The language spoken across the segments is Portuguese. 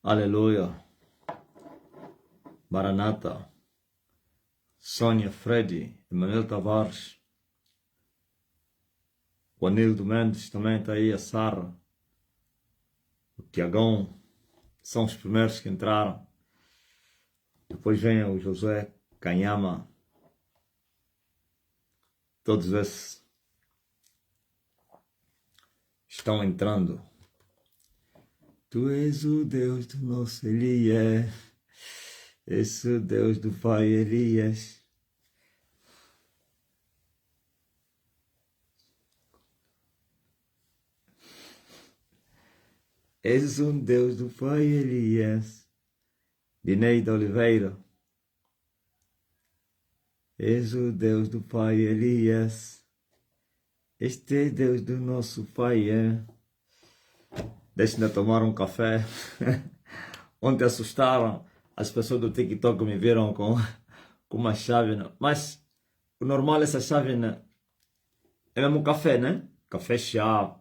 Aleluia. Maranata. Sônia, Freddy, Emanuel Tavares. O Anildo Mendes também está aí, a Sara. O Tiagão. São os primeiros que entraram. Depois vem o José Canhama. Todos esses estão entrando. Tu és o Deus do nosso Elias. Esse o Deus do Pai Elias. És um Deus do Pai Elias. Dineida Oliveira. És o Deus do Pai Elias. Este é Deus do nosso Pai, é. Deixa-me tomar um café. Ontem assustaram. As pessoas do TikTok me viram com uma chave. Mas o normal essa chave é mesmo café, né? Café, chá.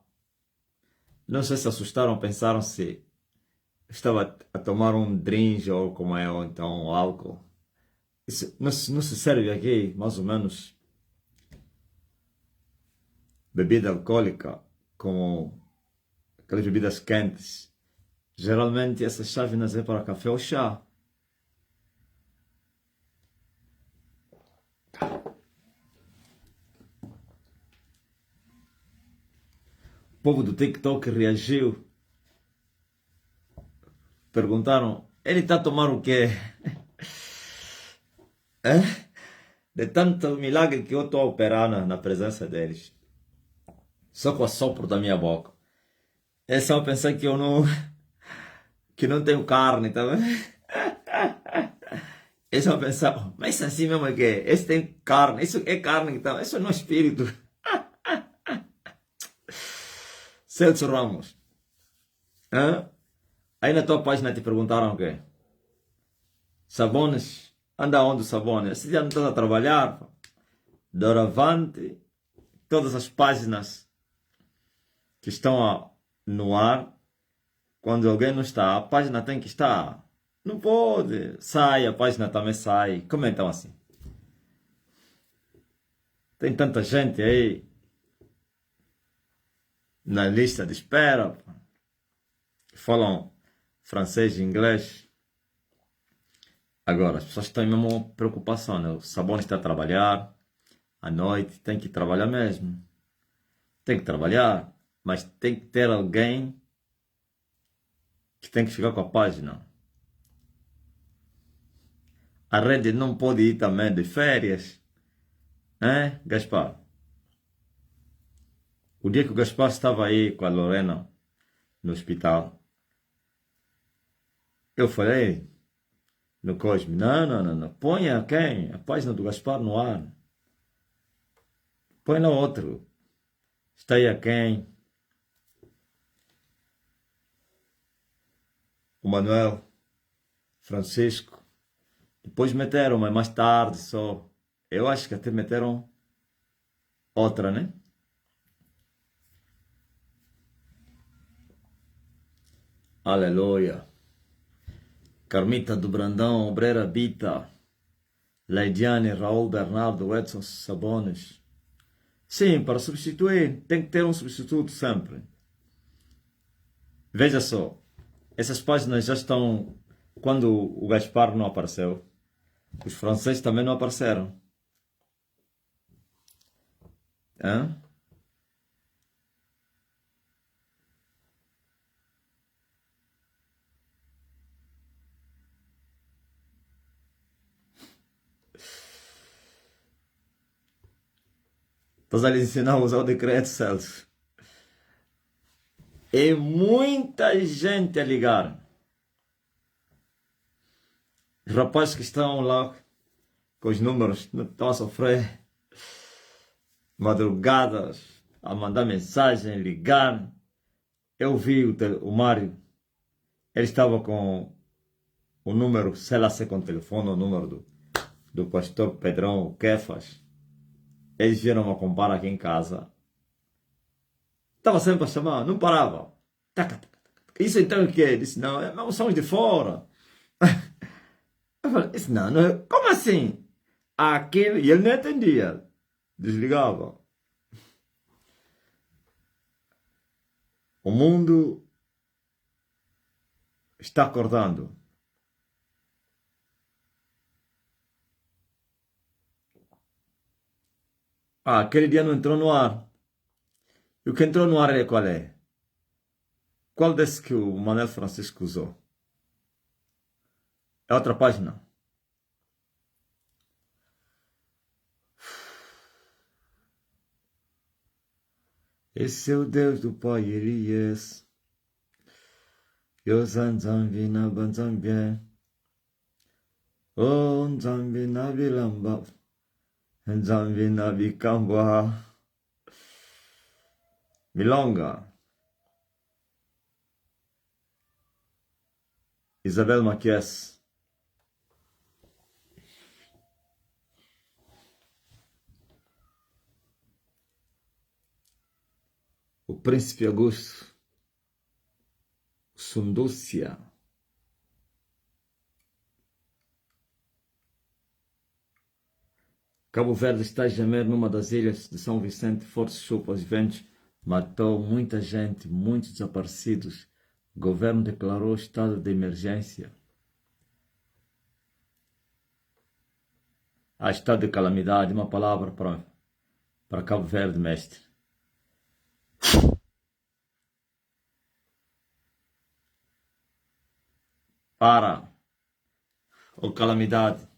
Não sei se assustaram, pensaram se estava a tomar um drink ou como é, ou então um álcool. Isso não se serve aqui, mais ou menos, bebida alcoólica, como aquelas bebidas quentes. Geralmente essa chave não é para café ou chá. O povo do TikTok reagiu. Perguntaram, ele está a tomar o quê? De tanto milagre que eu estou a operar na presença deles. Só com o assopro da minha boca. Eles só pensam que eu que não tenho carne, tá vendo? Eles só pensam, mas assim mesmo é que é? Esse tem carne, isso é carne, então, isso não é espírito. Celso Ramos. Hã? Aí na tua página te perguntaram o quê? Sabones? Anda onde o Sabones? Você já não está a trabalhar? Doravante, todas as páginas que estão no ar, quando alguém não está, a página tem que estar. Não pode. Sai, a página também sai. Como então assim? Tem tanta gente aí na lista de espera. Falam francês e inglês. Agora, as pessoas têm mesmo preocupação, né? O Sabonis está a trabalhar, à noite, tem que trabalhar mesmo. Tem que trabalhar, mas tem que ter alguém que tem que ficar com a página. A rede não pode ir também de férias, né, Gaspar? O dia que o Gaspar estava aí com a Lorena no hospital, eu falei no Cosme, não. Ponha quem? A página do Gaspar no ar. Põe no outro. Está aí a quem? O Manuel, Francisco. Depois meteram, mas mais tarde só. Eu acho que até meteram outra, né? Aleluia. Carmita do Brandão, Obreira Bita, Leidiane, Raul Bernardo, Edson Sabones. Sim, para substituir, tem que ter um substituto sempre. Veja só, essas páginas já estão. Quando o Gaspar não apareceu, os franceses também não apareceram. Hã? Estás a lhe ensinar a usar o decreto, Celso. É muita gente a ligar. Os rapazes que estão lá com os números não estão a sofrer madrugadas, a mandar mensagem, ligar. Eu vi o Mário, ele estava com o número, sei lá se é com o telefone, o número do pastor Pedrão, o Kefas. Eles vieram a comprar aqui em casa. Estava sempre a chamar, não parava. Taca, taca, taca, Isso então o quê? Ele disse, não, são os de fora. Eu falei, isso não, não é, como assim? Aquele, e ele não entendia, desligava. O mundo está acordando. Aquele dia não entrou no ar. E o que entrou no ar é qual é? Qual desse que o Manuel Francisco usou? É outra página. Esse é o Deus do Pai Elias. Yo Zanzambi na Banzambia. Oh, Nzambi na Bilamba. Nzambi na Bicamba. Milonga. Isabel Maquies. O Príncipe Augusto. Sundúcia. Cabo Verde está a gemer numa das ilhas de São Vicente, forte chuva aos ventos, matou muita gente, muitos desaparecidos. O governo declarou estado de emergência. Estado de calamidade, uma palavra para Cabo Verde, mestre. Para. Ou calamidade.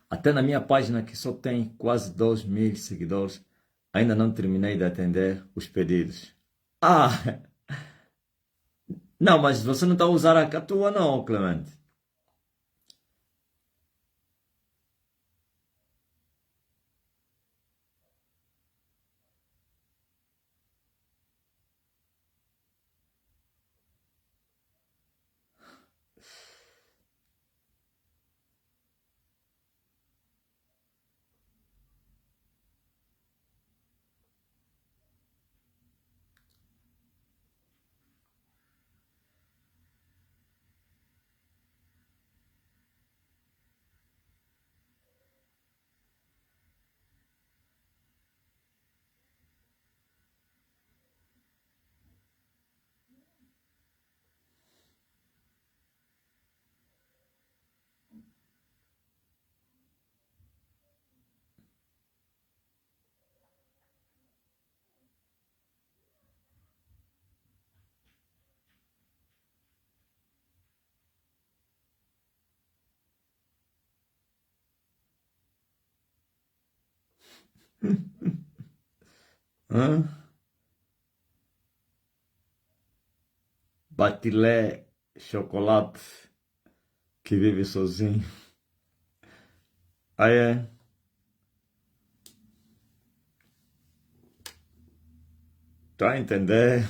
Até na minha página, que só tem quase 2.000 seguidores, ainda não terminei de atender os pedidos. Não, mas você não está a usar a tua não, Clemente. Hã? Batilé, chocolate, que vive sozinho. É? Tá a entender?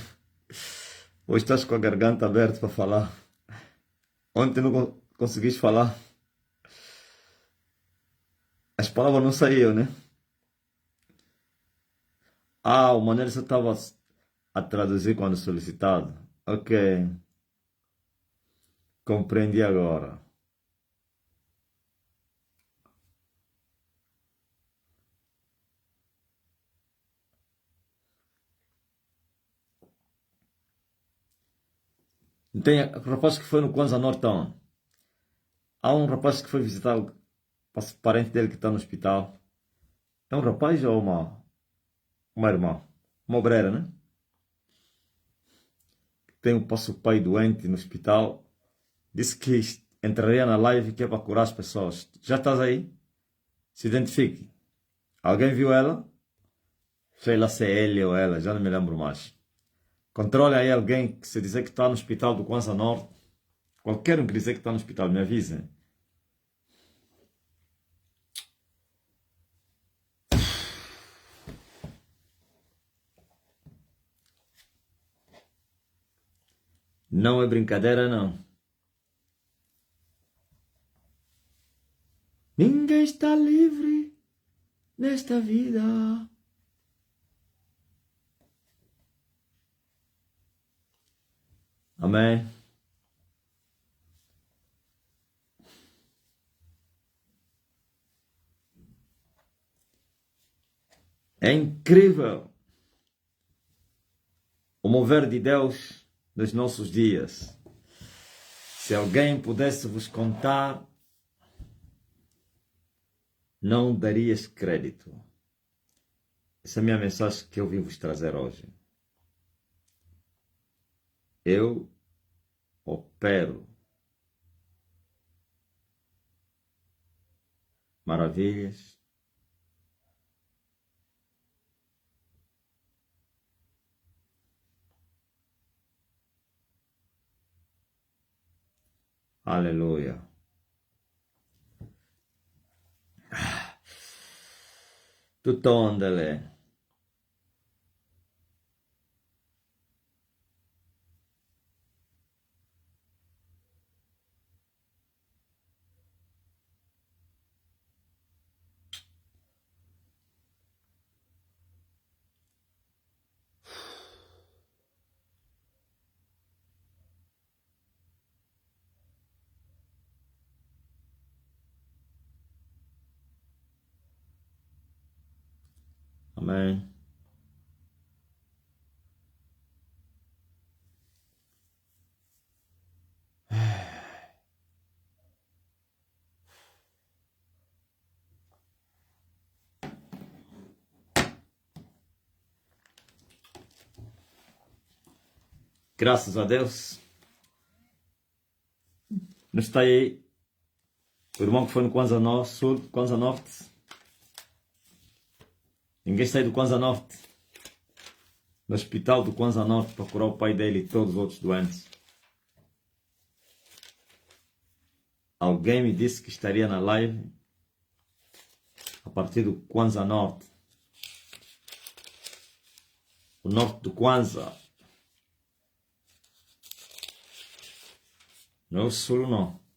Hoje estás com a garganta aberta para falar. Ontem não conseguiste falar. As palavras não saíam, né? O Manuel só estava a traduzir quando solicitado. Ok, compreendi agora. Tem o rapaz que foi no Kwanza Norton. Há um rapaz que foi visitar o parente dele que está no hospital. É um rapaz ou uma irmã? Uma obreira, né? Tem um passo pai doente no hospital. Disse que entraria na live que é para curar as pessoas. Já estás aí? Se identifique. Alguém viu ela? Sei lá se é ele ou ela, já não me lembro mais. Controle aí alguém que se dizer que está no hospital do Kwanza Norte. Qualquer um que dizer que está no hospital, me avise. Não é brincadeira, não. Ninguém está livre. nesta vida. Amém. É incrível o mover de Deus nos nossos dias. Se alguém pudesse vos contar, não darias crédito. Essa é a minha mensagem que eu vim vos trazer hoje. Eu opero maravilhas. Aleluia. Tutto ondele. Amém. Graças a Deus. Não está aí o irmão que foi no Kwanzaa Norte, Sul, Kwanzaa Norte. Ninguém saiu do Kwanzaa Norte. No hospital do Kwanzaa Norte procurar o pai dele e todos os outros doentes. Alguém me disse que estaria na live a partir do Kwanzaa Norte. O norte do Kwanzaa. Não é o sul, não.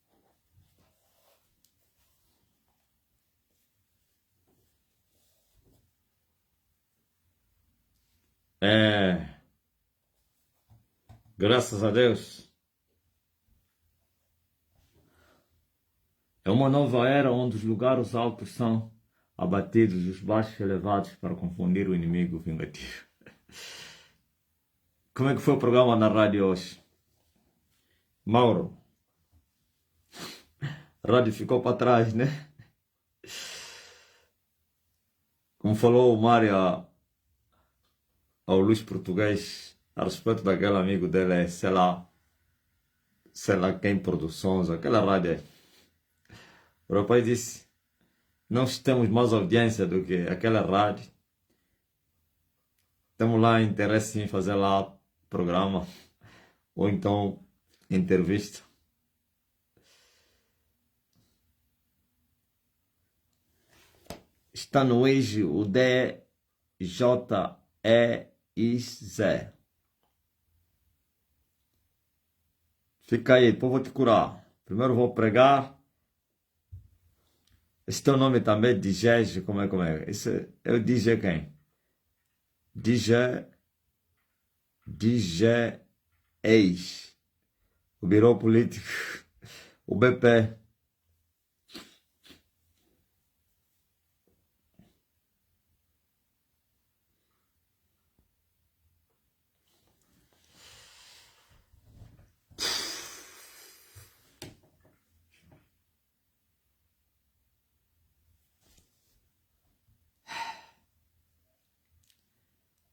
Graças a Deus. É uma nova era onde os lugares altos são abatidos e os baixos elevados para confundir o inimigo vingativo. Como é que foi o programa na rádio hoje? Mauro. A rádio ficou para trás, né? Como falou o Mário ao Luís Português, a respeito daquele amigo dele, sei lá quem produções, aquela rádio. O rapaz disse, nós temos mais audiência do que aquela rádio. Temos lá interesse em fazer lá programa, ou então entrevista. Está no eixo o D-J-E-I-Z. Fica aí, depois vou te curar. Primeiro vou pregar. Esse teu nome também é DJ, como é? Esse é o DJ quem? DJ Ex. O Biro Político. O BP.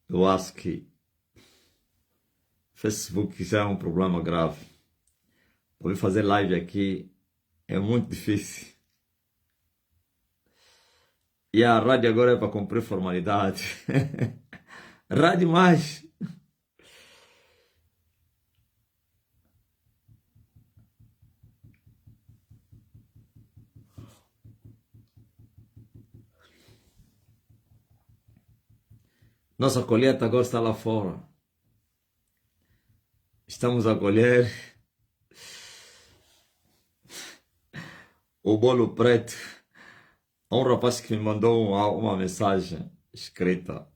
Eu acho que Facebook já é um problema grave. Para fazer live aqui é muito difícil. E a rádio agora é para cumprir formalidade. Rádio mais. Nossa colheita agora está lá fora. Estamos a colher o bolo preto Há um rapaz que me mandou uma mensagem escrita.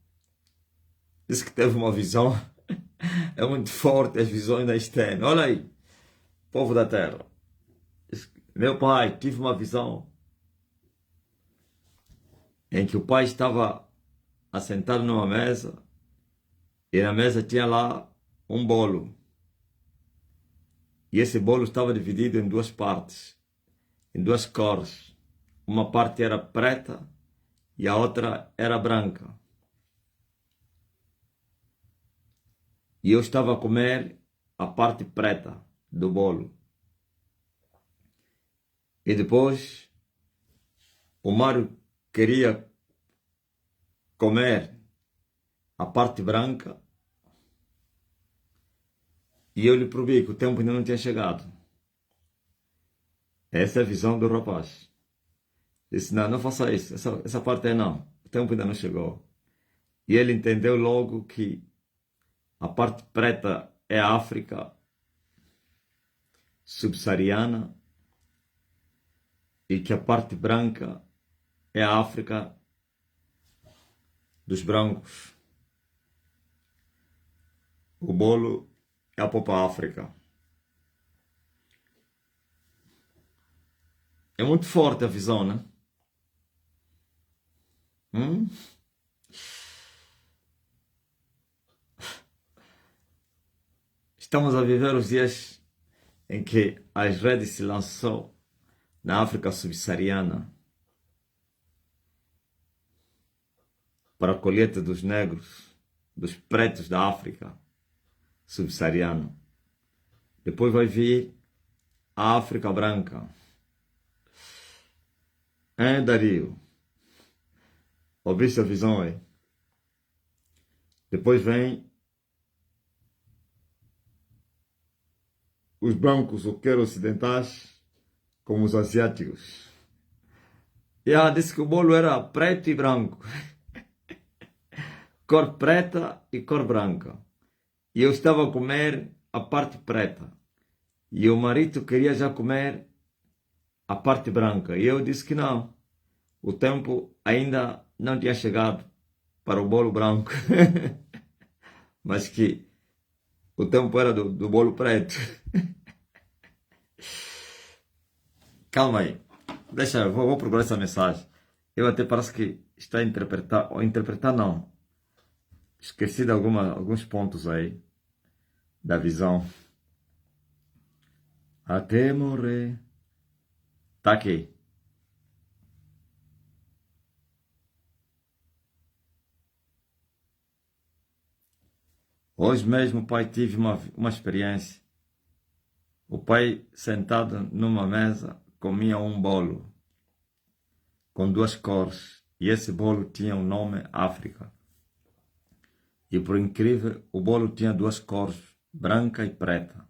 Disse que teve uma visão. É muito forte as visões da Estênia. Olha aí, povo da terra. Meu pai, tive uma visão em que o pai estava assentado numa mesa e na mesa tinha lá um bolo. E esse bolo estava dividido em duas partes, em duas cores. Uma parte era preta e a outra era branca. E eu estava a comer a parte preta do bolo. E depois o Mário queria comer a parte branca e eu lhe provi que o tempo ainda não tinha chegado. Essa é a visão do rapaz. Disse, não, não faça isso, essa parte é não, o tempo ainda não chegou. E ele entendeu logo que a parte preta é a África subsaariana e que a parte branca é a África dos brancos. O bolo é a Popa África. É muito forte a visão, né? Estamos a viver os dias em que as redes se lançou na África subsaariana para a colheita dos negros, dos pretos da África subsaariana. Depois vai vir a África branca. Dario? Ouviste a visão aí? Depois vem os brancos, ou quer ocidentais, como os asiáticos. E ela disse que o bolo era preto e branco. Cor preta e cor branca. E eu estava a comer a parte preta. E o marido queria já comer a parte branca. E eu disse que não. O tempo ainda não tinha chegado para o bolo branco. Mas que o tempo era do bolo preto. Calma aí. Deixa eu, vou procurar essa mensagem. Eu até parece que está a interpretar, ou interpretar não. Esqueci de alguns pontos aí da visão. Até morrer. Tá aqui. Hoje mesmo, pai, tive uma experiência. O pai, sentado numa mesa, comia um bolo com duas cores. E esse bolo tinha o nome África. E por incrível, o bolo tinha duas cores, branca e preta.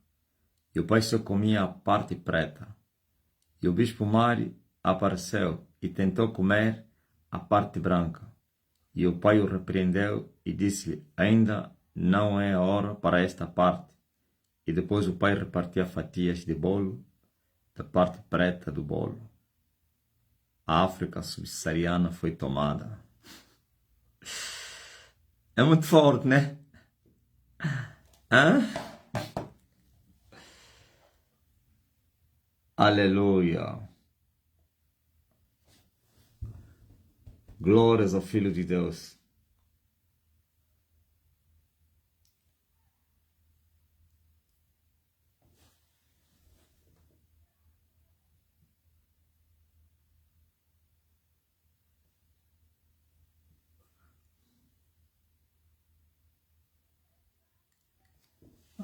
E o pai só comia a parte preta. E o bispo Mari apareceu e tentou comer a parte branca. E o pai o repreendeu e disse-lhe, ainda não é a hora para esta parte. E depois o pai repartia fatias de bolo da parte preta do bolo. A África subsaariana foi tomada. É muito forte, né? Hã? Aleluia. Glórias ao Filho de Deus.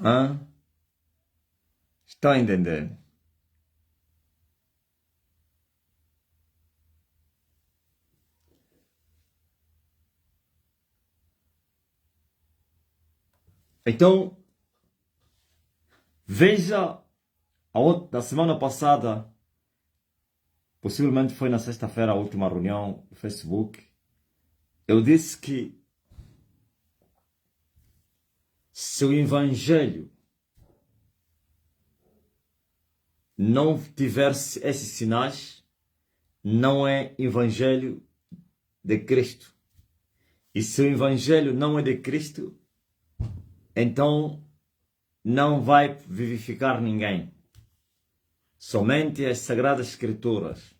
Hã? Está a entender? Então, veja da semana passada, possivelmente foi na sexta-feira a última reunião do Facebook, eu disse que se o Evangelho não tivesse esses sinais, não é evangelho de Cristo. E se o evangelho não é de Cristo, então não vai vivificar ninguém. Somente as Sagradas Escrituras,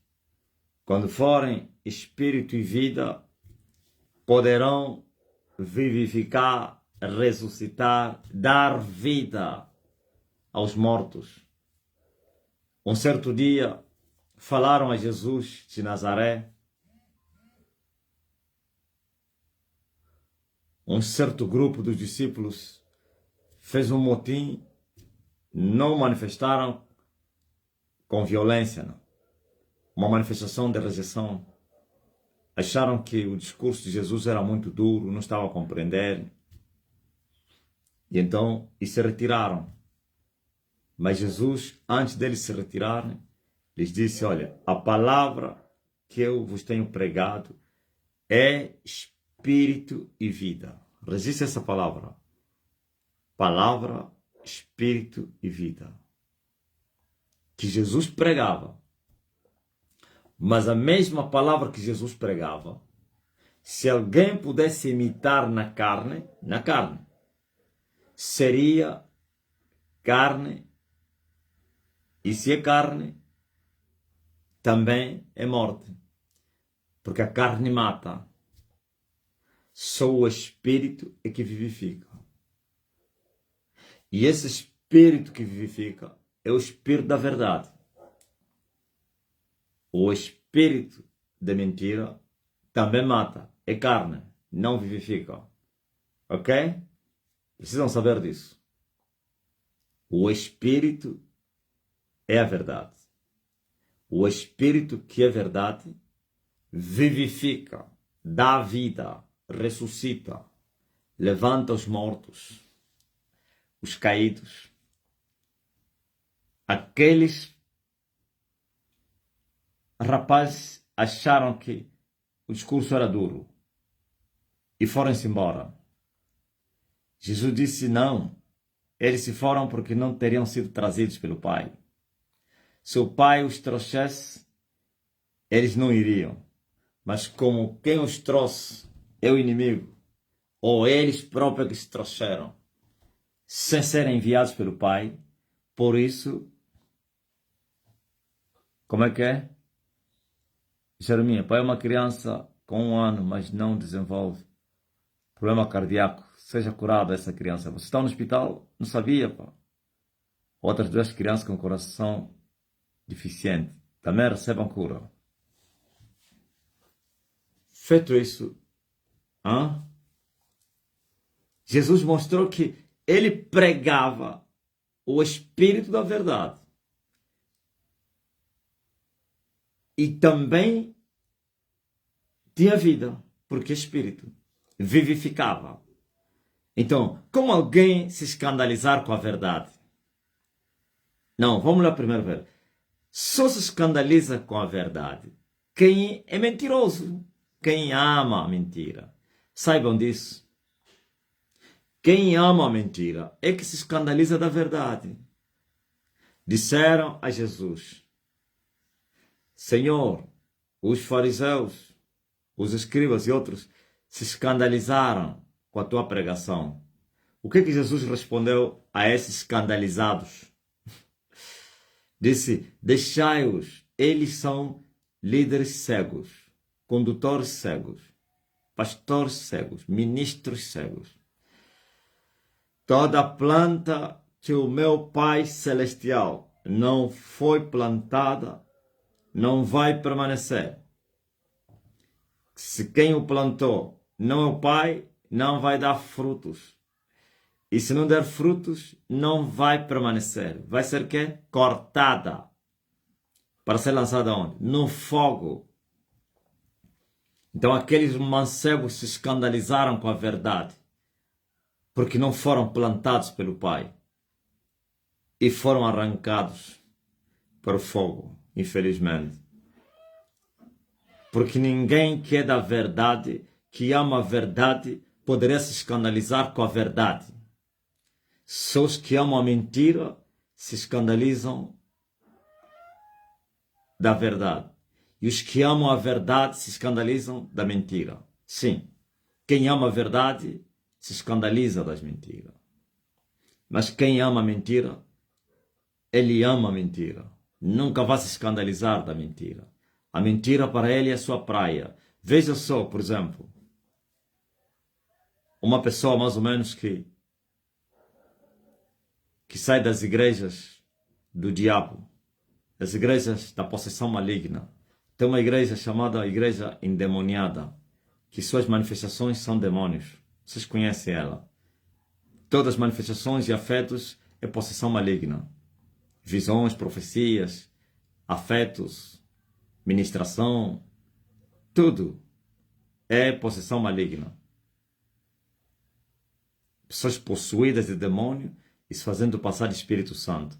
quando forem espírito e vida, poderão vivificar, ressuscitar, dar vida aos mortos. Um certo dia, falaram a Jesus de Nazaré. Um certo grupo dos discípulos fez um motim, não manifestaram com violência, não. Uma manifestação de rejeição. Acharam que o discurso de Jesus era muito duro, não estavam a compreender. E então, se retiraram. Mas Jesus, antes deles se retirarem, lhes disse, olha, a palavra que eu vos tenho pregado é espírito e vida. Registre essa palavra. Palavra, espírito e vida. Que Jesus pregava. Mas a mesma palavra que Jesus pregava, se alguém pudesse imitar na carne, seria carne. E se é carne, também é morte. Porque a carne mata. Só o Espírito é que vivifica. E esse Espírito que vivifica é o Espírito da verdade. O Espírito da mentira também mata. É carne, não vivifica. Ok? Precisam saber disso. O Espírito é a verdade. O Espírito que é verdade vivifica, dá vida, ressuscita, levanta os mortos, os caídos. Aqueles rapazes acharam que o discurso era duro e foram-se embora. Jesus disse não. Eles se foram porque não teriam sido trazidos pelo Pai. Se o Pai os trouxesse, eles não iriam. Mas como quem os trouxe é o inimigo, ou eles próprios que se trouxeram, sem serem enviados pelo Pai, por isso, como é que é? Jeremias, pai é uma criança com 1 ano, mas não desenvolve problema cardíaco. Seja curado essa criança. Você está no hospital? Não sabia, pá. Outras 2 crianças com coração deficiente também recebam cura. Feito isso, Jesus mostrou que ele pregava o Espírito da verdade. E também tinha vida, porque Espírito vivificava. Então, como alguém se escandalizar com a verdade? Não, vamos lá primeiro ver. Só se escandaliza com a verdade quem é mentiroso, quem ama a mentira. Saibam disso. Quem ama a mentira é que se escandaliza da verdade. Disseram a Jesus, Senhor, os fariseus, os escribas e outros se escandalizaram com a tua pregação. O que Jesus respondeu a esses escandalizados? Disse, deixai-os, eles são líderes cegos, condutores cegos, pastores cegos, ministros cegos. Toda planta que o meu Pai Celestial não foi plantada, não vai permanecer. Se quem o plantou não é o Pai, não vai dar frutos. E se não der frutos, não vai permanecer. Vai ser o quê? Cortada. Para ser lançada onde? No fogo. Então aqueles mancebos se escandalizaram com a verdade. Porque não foram plantados pelo Pai. E foram arrancados para o fogo, infelizmente. Porque ninguém que é da verdade, que ama a verdade, poderia se escandalizar com a verdade. Só os que amam a mentira se escandalizam da verdade. E os que amam a verdade se escandalizam da mentira. Sim, quem ama a verdade se escandaliza das mentiras. Mas quem ama a mentira, ele ama a mentira. Nunca vai se escandalizar da mentira. A mentira para ele é a sua praia. Veja só, por exemplo, uma pessoa mais ou menos que sai das igrejas do diabo, das igrejas da possessão maligna. Tem uma igreja chamada Igreja Endemoniada, que suas manifestações são demônios. Vocês conhecem ela. Todas as manifestações e afetos é possessão maligna. Visões, profecias, afetos, ministração, tudo é possessão maligna. Pessoas possuídas de demônio e se fazendo passar de Espírito Santo.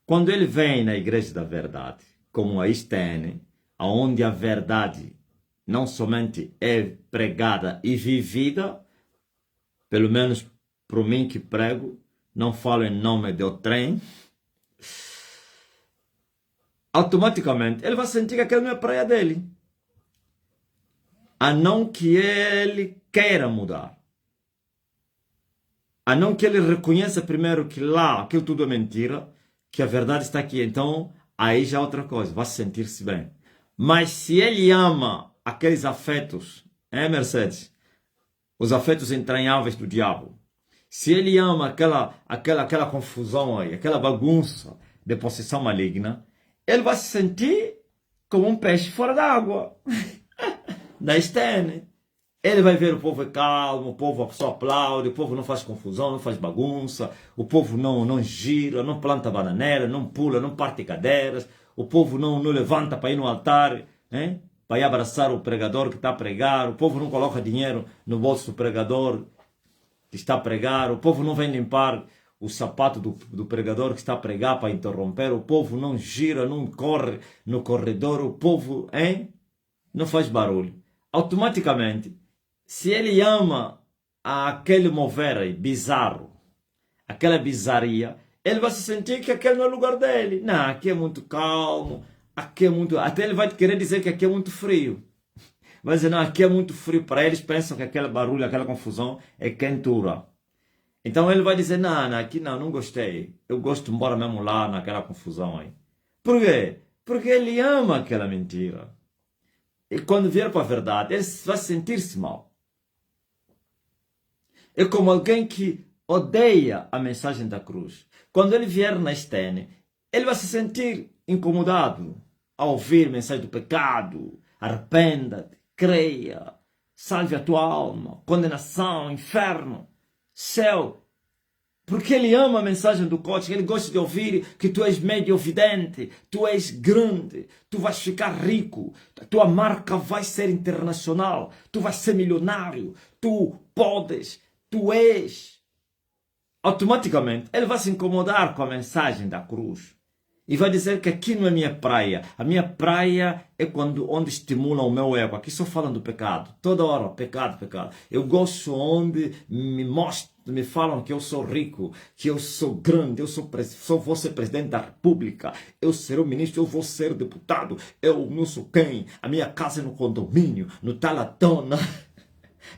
Quando ele vem na igreja da verdade, como a Estene, onde a verdade não somente é pregada e vivida, pelo menos para mim que prego, não falo em nome de outrem, automaticamente ele vai sentir que aquela não é a praia dele. A não que ele queira mudar. A não que ele reconheça primeiro que lá aquilo tudo é mentira, que a verdade está aqui. Então, aí já é outra coisa, vai sentir-se bem. Mas se ele ama aqueles afetos, Mercedes? Os afetos entranháveis do diabo. Se ele ama aquela confusão aí, aquela bagunça de possessão maligna, ele vai se sentir como um peixe fora d'água. Da Estene. Ele vai ver o povo é calmo, o povo só aplaude, o povo não faz confusão, não faz bagunça, o povo não gira, não planta bananeira, não pula, não parte cadeiras, o povo não levanta para ir no altar, hein? Para ir abraçar o pregador que está a pregar, o povo não coloca dinheiro no bolso do pregador que está a pregar, o povo não vem limpar o sapato do pregador que está a pregar para interromper, o povo não gira, não corre no corredor, o povo, hein? Não faz barulho. Automaticamente, se ele ama aquele mover aí, bizarro, aquela bizarria, ele vai se sentir que aquele não é o lugar dele. Não, aqui é muito calmo, aqui é muito... Até ele vai querer dizer que aqui é muito frio. Vai dizer, não, aqui é muito frio. Para eles, pensam que aquele barulho, aquela confusão é quentura. Então ele vai dizer, não, aqui não gostei. Eu gosto de embora mesmo lá naquela confusão aí. Por quê? Porque ele ama aquela mentira. E quando vier para a verdade, ele vai sentir-se mal. É como alguém que odeia a mensagem da cruz. Quando ele vier na Estene, ele vai se sentir incomodado ao ouvir a mensagem do pecado. Arrependa-te, creia, salve a tua alma, condenação, inferno, céu. Porque ele ama a mensagem do coach, ele gosta de ouvir que tu és médio vidente, tu és grande, tu vais ficar rico, tua marca vai ser internacional, tu vais ser milionário, tu podes, tu és. Automaticamente, ele vai se incomodar com a mensagem da cruz. E vai dizer que aqui não é minha praia. A minha praia é onde estimulam o meu ego. Aqui só falam do pecado. Toda hora, pecado, pecado. Eu gosto onde me falam que eu sou rico, que eu sou grande, eu vou ser presidente da república, eu serei ministro, eu vou ser deputado, eu não sou quem, a minha casa é no condomínio, no Talatona,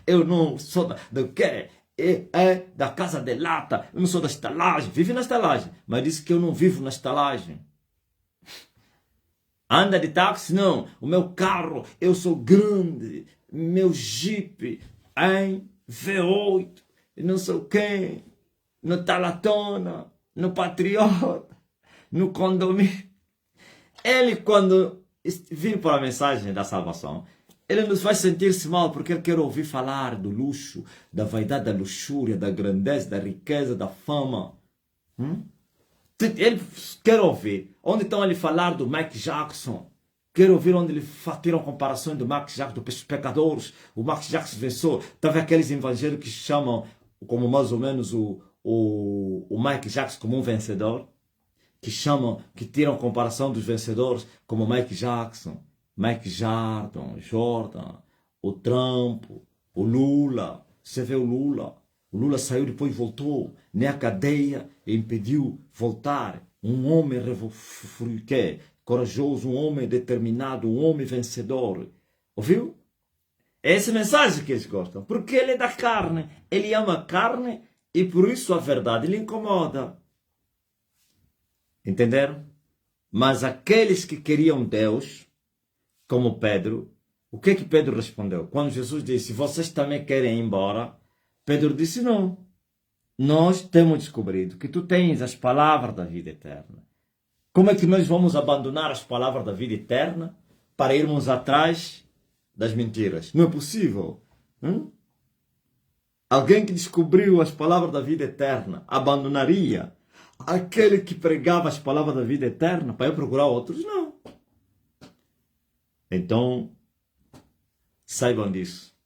eu não sou do quê? É da casa de lata, eu não sou da estalagem, vive na estalagem, mas disse que eu não vivo na estalagem. Anda de táxi? Não, o meu carro, eu sou grande, meu Jeep, em V8, não sei quem, no Talatona, no Patriota, no condomínio. Ele, quando vir para a mensagem da salvação, ele nos faz sentir-se mal porque ele quer ouvir falar do luxo, da vaidade, da luxúria, da grandeza, da riqueza, da fama. Ele quer ouvir. Onde estão ele falar do Mike Jackson? Quer ouvir onde ele tiram comparações do Mike Jackson, dos pecadores. O Mike Jackson venceu. Estava aqueles evangélicos que chamam como mais ou menos o Mike Jackson como um vencedor. Que tiram comparação dos vencedores como Mike Jackson. Mike Jordan, o Trump, o Lula. Você vê o Lula saiu depois voltou. Nem a cadeia impediu voltar. Um homem corajoso, um homem determinado, um homem vencedor. Ouviu? É essa mensagem que eles gostam. Porque ele é da carne. Ele ama a carne e por isso a verdade lhe incomoda. Entenderam? Mas aqueles que queriam Deus, como Pedro, o que Pedro respondeu? Quando Jesus disse, vocês também querem ir embora? Pedro disse, não. Nós temos descobrido que tu tens as palavras da vida eterna. Como é que nós vamos abandonar as palavras da vida eterna para irmos atrás das mentiras? Não é possível. Alguém que descobriu as palavras da vida eterna abandonaria aquele que pregava as palavras da vida eterna para eu procurar outros? Não. Então, saibam disso.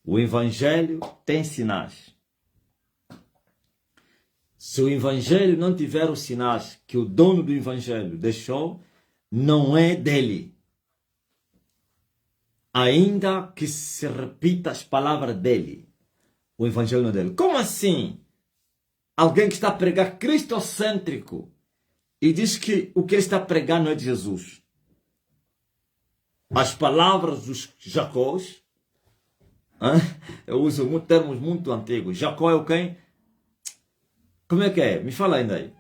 O Evangelho tem sinais. Se o Evangelho não tiver os sinais que o dono do Evangelho deixou, não é dele. Ainda que se repita as palavras dele, o Evangelho não é dele. Como assim? Alguém que está a pregar cristocêntrico e diz que o que ele está pregando não é de Jesus. As palavras dos Jacós, eu uso termos muito antigos. Jacó é o quem? Como é que é? Me fala ainda aí.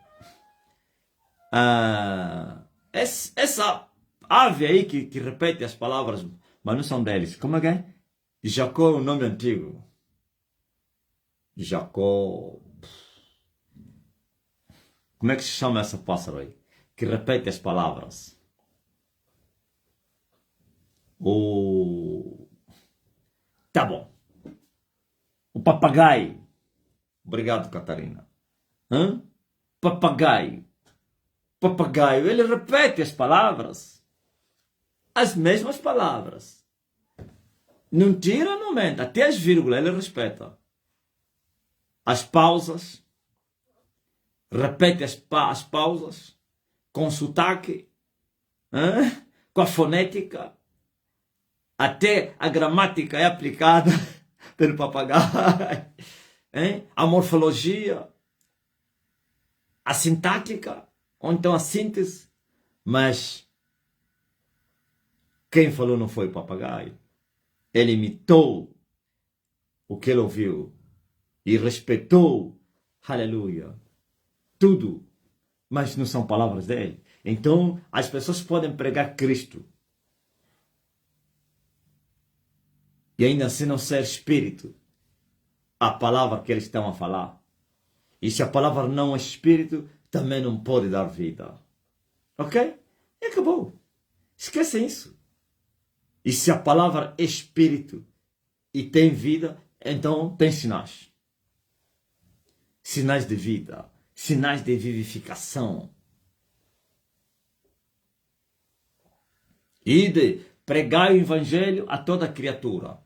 Essa ave aí que repete as palavras, mas não são deles. Como é que é? Jacó é um nome antigo. Jacó. Como é que se chama essa pássaro aí? Que repete as palavras. Tá bom. O papagaio. Obrigado, Catarina. Papagaio. Papagaio, ele repete as palavras. As mesmas palavras. Não tira, não mente. Até as vírgulas ele respeita. As pausas. Repete as pausas. Com sotaque. Com a fonética. Até a gramática é aplicada pelo papagaio. A morfologia. A sintática. Ou então a síntese. Mas quem falou não foi o papagaio. Ele imitou o que ele ouviu. E respeitou. Aleluia. Tudo. Mas não são palavras dele. Então as pessoas podem pregar Cristo. E ainda assim não ser espírito. A palavra que eles estão a falar. E se a palavra não é espírito, também não pode dar vida. Ok? E acabou. Esquecem isso. E se a palavra é espírito e tem vida, então tem sinais. Sinais de vida. Sinais de vivificação. E de pregar o Evangelho a toda criatura.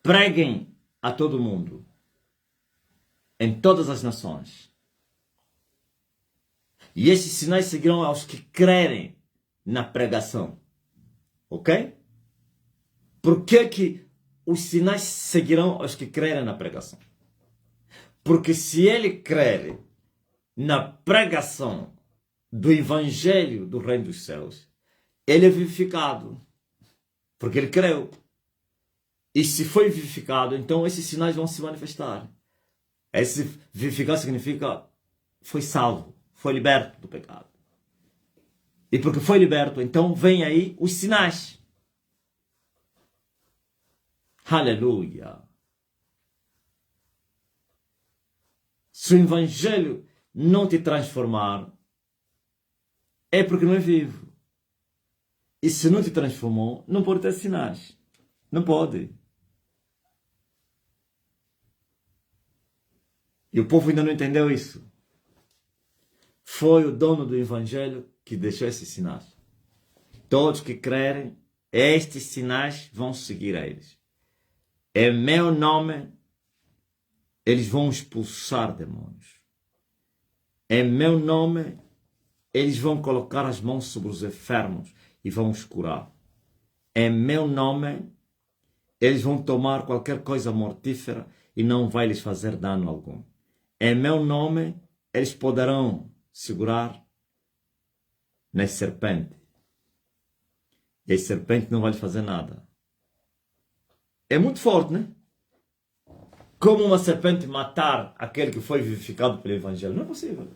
Preguem a todo mundo. Em todas as nações. E esses sinais seguirão aos que crerem na pregação. Ok? Por que os sinais seguirão aos que crerem na pregação? Porque se ele crer na pregação do Evangelho do Reino dos Céus, ele é vivificado. Porque ele creu. E se foi vivificado, então esses sinais vão se manifestar. Esse vivificar significa foi salvo, foi liberto do pecado. E porque foi liberto, então vem aí os sinais. Aleluia. Se o Evangelho não te transformar, é porque não é vivo. E se não te transformou, não pode ter sinais. Não pode. E o povo ainda não entendeu isso. Foi o dono do Evangelho que deixou esses sinais. Todos que crerem, estes sinais vão seguir a eles. Em meu nome, eles vão expulsar demônios. Em meu nome, eles vão colocar as mãos sobre os enfermos e vão os curar. Em meu nome, eles vão tomar qualquer coisa mortífera e não vai lhes fazer dano algum. Em meu nome, eles poderão segurar nas serpentes. E as serpentes não vão lhe fazer nada. É muito forte, né? Como uma serpente matar aquele que foi vivificado pelo Evangelho? Não é possível.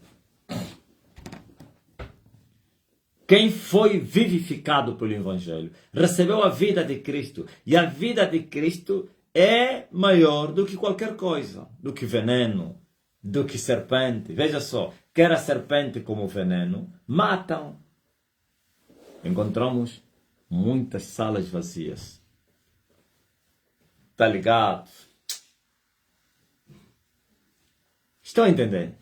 Quem foi vivificado pelo Evangelho recebeu a vida de Cristo. E a vida de Cristo é maior do que qualquer coisa. Do que veneno, do que serpente. Veja só, quer a serpente como o veneno, matam. Encontramos muitas salas vazias. Tá ligado? Estão a entender?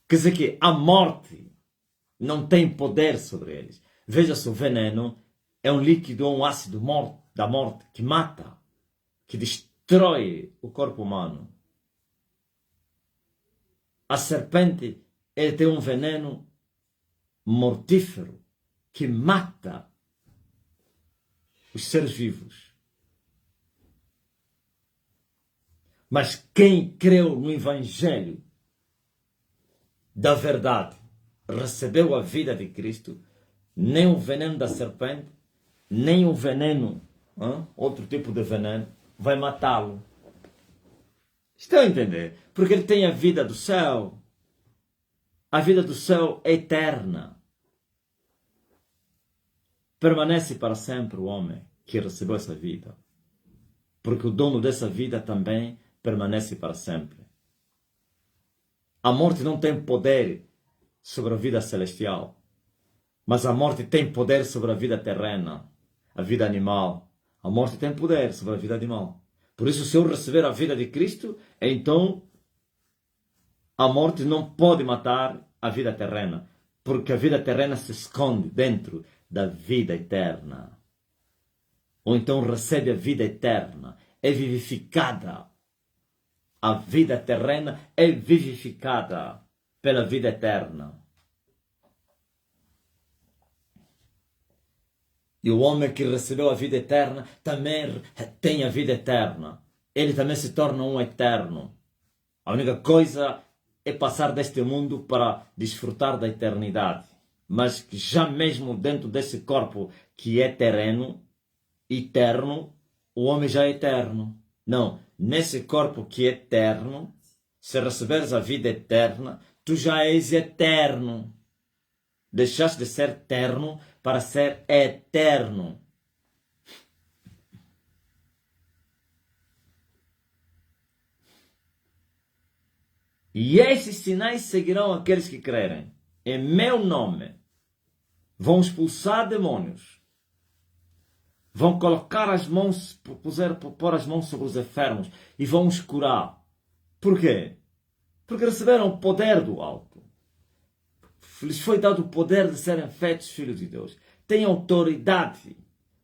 Quer dizer que a morte não tem poder sobre eles. Veja só, o veneno é um líquido, um ácido da morte que mata, que destrói o corpo humano. A serpente, ele tem um veneno mortífero que mata os seres vivos. Mas quem creu no Evangelho da verdade, recebeu a vida de Cristo, nem o veneno da serpente, nem o veneno, outro tipo de veneno, vai matá-lo. Estão a entender? Porque ele tem a vida do céu. A vida do céu é eterna. Permanece para sempre o homem que recebeu essa vida. Porque o dono dessa vida também permanece para sempre. A morte não tem poder sobre a vida celestial. Mas a morte tem poder sobre a vida terrena, a vida animal. A morte tem poder sobre a vida animal. Por isso, se eu receber a vida de Cristo, então a morte não pode matar a vida terrena. Porque a vida terrena se esconde dentro da vida eterna. Ou então recebe a vida eterna. É vivificada. A vida terrena é vivificada pela vida eterna. E o homem que recebeu a vida eterna também tem a vida eterna. Ele também se torna um eterno. A única coisa é passar deste mundo para desfrutar da eternidade. Mas já mesmo dentro desse corpo que é terreno, eterno, o homem já é eterno. Não, nesse corpo que é eterno, se receberes a vida eterna, tu já és eterno. Deixaste de ser terno para ser eterno. E esses sinais seguirão aqueles que crerem. Em meu nome vão expulsar demônios. Vão colocar as mãos, pôr as mãos sobre os enfermos e vão os curar. Por quê? Porque receberam o poder do alto. Lhes foi dado o poder de serem feitos filhos de Deus. Têm autoridade.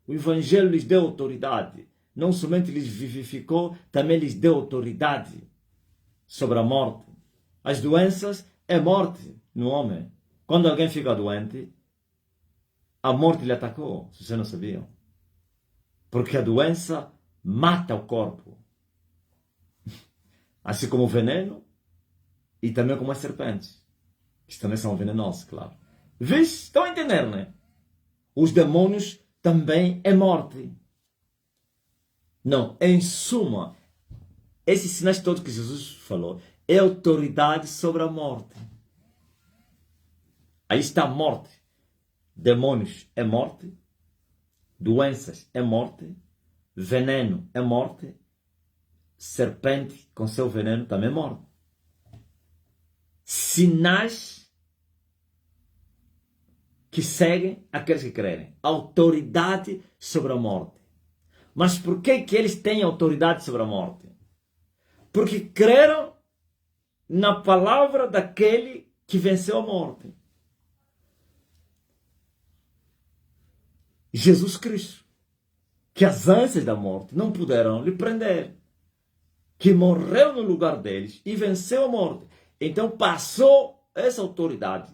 O Evangelho lhes deu autoridade. Não somente lhes vivificou, também lhes deu autoridade sobre a morte. As doenças é morte no homem. Quando alguém fica doente, a morte lhe atacou, se vocês não sabiam. Porque a doença mata o corpo. Assim como o veneno e também como as serpentes. Que também são venenosas, claro. Vês? Estão a entender, né? Os demônios também é morte. Não, em suma, esses sinais todos que Jesus falou é autoridade sobre a morte. Aí está a morte. Demônios é morte. Doenças é morte. Veneno é morte. Serpente com seu veneno também é morte. Sinais que seguem aqueles que crerem. Autoridade sobre a morte. Mas por que eles têm autoridade sobre a morte? Porque creram na palavra daquele que venceu a morte. Jesus Cristo. Que as ânsias da morte não puderam lhe prender. Que morreu no lugar deles e venceu a morte. Então passou essa autoridade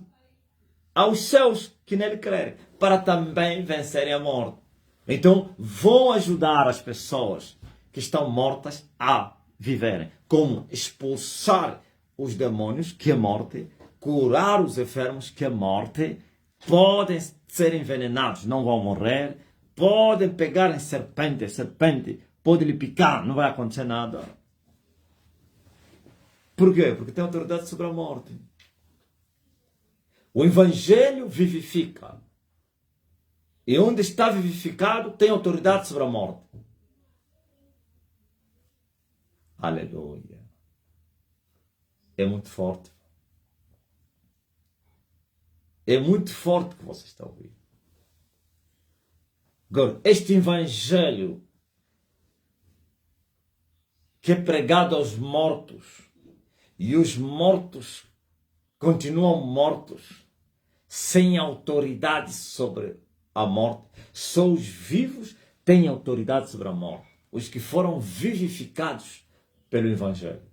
aos seus que nele crerem, para também vencerem a morte. Então vão ajudar as pessoas que estão mortas a viverem. Como expulsar os demônios, que é morte, curar os enfermos que a morte, podem ser envenenados, não vão morrer, podem pegar em serpente, a serpente pode lhe picar, não vai acontecer nada. Por quê? Porque tem autoridade sobre a morte. O Evangelho vivifica. E onde está vivificado, tem autoridade sobre a morte. Aleluia. É muito forte. É muito forte que você está ouvindo. Agora, este Evangelho que é pregado aos mortos, e os mortos continuam mortos, sem autoridade sobre a morte. Só os vivos têm autoridade sobre a morte. Os que foram vivificados pelo Evangelho.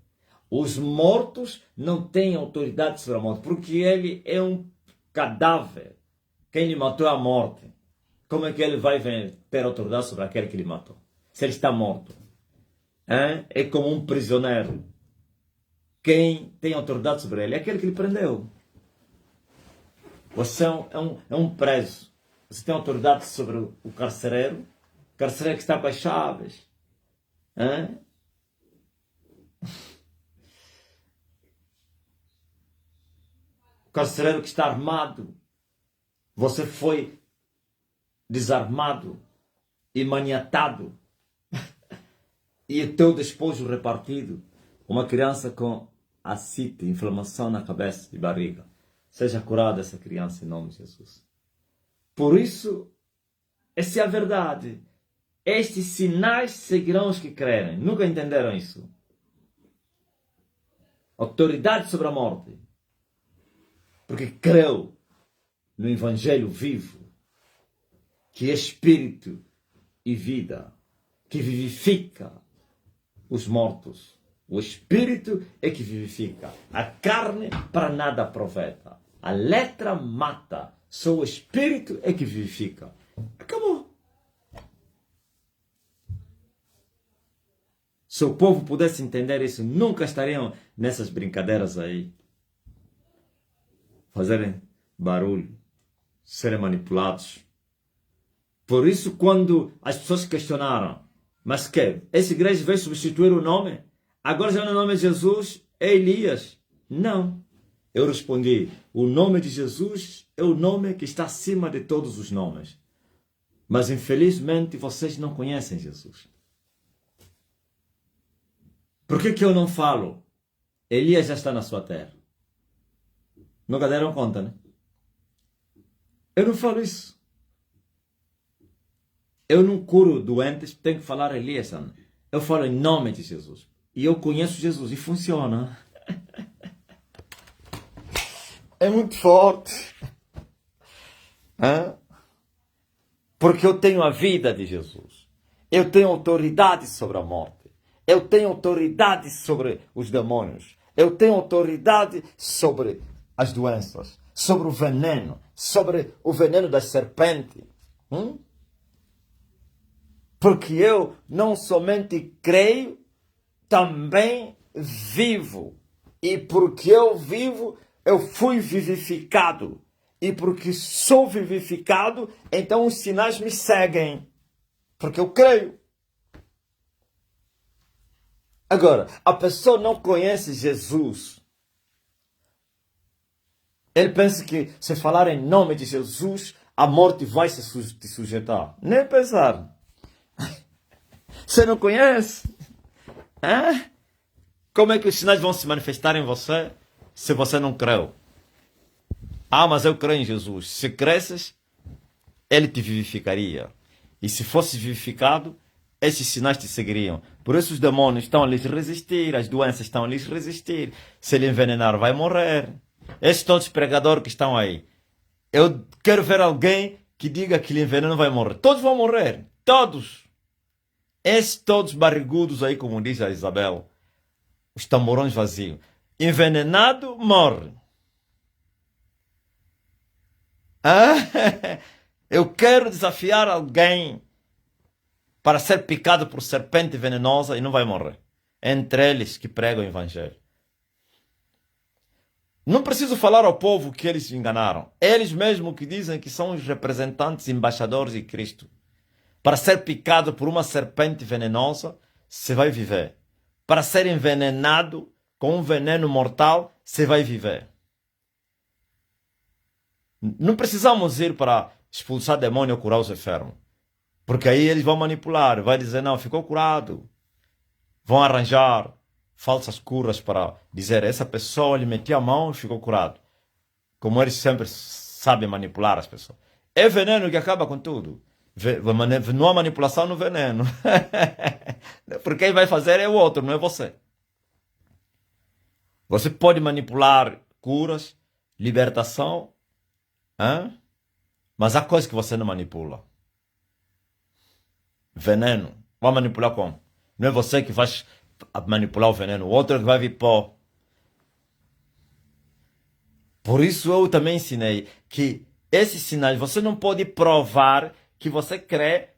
Os mortos não têm autoridade sobre a morte, porque ele é um cadáver. Quem lhe matou é a morte. Como é que ele vai ter autoridade sobre aquele que lhe matou? Se ele está morto. É como um prisioneiro. Quem tem autoridade sobre ele é aquele que lhe prendeu. Você é um preso. Você tem autoridade sobre o carcereiro. O carcereiro que está com as chaves. O carcereiro que está armado. Você foi desarmado e maniatado. E o teu despojo repartido. Uma criança com ascite, inflamação na cabeça e barriga. Seja curada essa criança em nome de Jesus. Por isso, essa é a verdade. Estes sinais seguirão os que crerem. Nunca entenderam isso? Autoridade sobre a morte. Porque creu no Evangelho vivo, que é espírito e vida, que vivifica os mortos. O espírito é que vivifica. A carne para nada aproveita. A letra mata. Só o espírito é que vivifica. Acabou. Se o povo pudesse entender isso, nunca estariam nessas brincadeiras aí. Fazerem barulho. Serem manipulados. Por isso, quando as pessoas questionaram, mas que? Essa igreja veio substituir o nome? Agora já no nome de Jesus é Elias. Não. Eu respondi, o nome de Jesus é o nome que está acima de todos os nomes. Mas infelizmente vocês não conhecem Jesus. Por que eu não falo? Elias já está na sua terra. Nunca deram conta, né? Eu não falo isso. Eu não curo doentes, tenho que falar Elias. Eu falo em nome de Jesus. E eu conheço Jesus e funciona. É muito forte. Porque eu tenho a vida de Jesus. Eu tenho autoridade sobre a morte. Eu tenho autoridade sobre os demônios. Eu tenho autoridade sobre as doenças. Sobre o veneno. Sobre o veneno das serpentes. Porque eu não somente creio, também vivo. E porque eu vivo, eu fui vivificado. E porque sou vivificado, então os sinais me seguem. Porque eu creio. Agora, a pessoa não conhece Jesus. Ele pensa que se falar em nome de Jesus, a morte vai se sujeitar. Nem pensar. Você não conhece? Como é que os sinais vão se manifestar em você se você não creu? Mas eu creio em Jesus. Se cresces, ele te vivificaria. E se fosse vivificado, esses sinais te seguiriam. Por isso os demônios estão a lhes resistir, as doenças estão a lhes resistir. Se ele envenenar, vai morrer. Esses todos pregadores que estão aí. Eu quero ver alguém que diga que ele envenena vai morrer. Todos vão morrer. Todos. Esses todos barrigudos aí, como diz a Isabel. Os tamborões vazios. Envenenado, morre. Eu quero desafiar alguém para ser picado por serpente venenosa e não vai morrer. Entre eles que pregam o Evangelho. Não preciso falar ao povo que eles se enganaram. Eles mesmos que dizem que são os representantes, embaixadores de Cristo. Para ser picado por uma serpente venenosa, você vai viver. Para ser envenenado com um veneno mortal, você vai viver. Não precisamos ir para expulsar demônio ou curar os enfermos. Porque aí eles vão manipular, vai dizer, não, ficou curado. Vão arranjar falsas curas para dizer, essa pessoa lhe metia a mão e ficou curado. Como eles sempre sabem manipular as pessoas. É veneno que acaba com tudo. Não há manipulação no veneno. Porque quem vai fazer é o outro, não é você. Você pode manipular curas, libertação, hein? Mas há coisas que você não manipula. Veneno. Vai manipular como? Não é você que vai manipular o veneno. O outro é que vai vir pó. Por isso eu também ensinei que esses sinais você não pode provar que você crê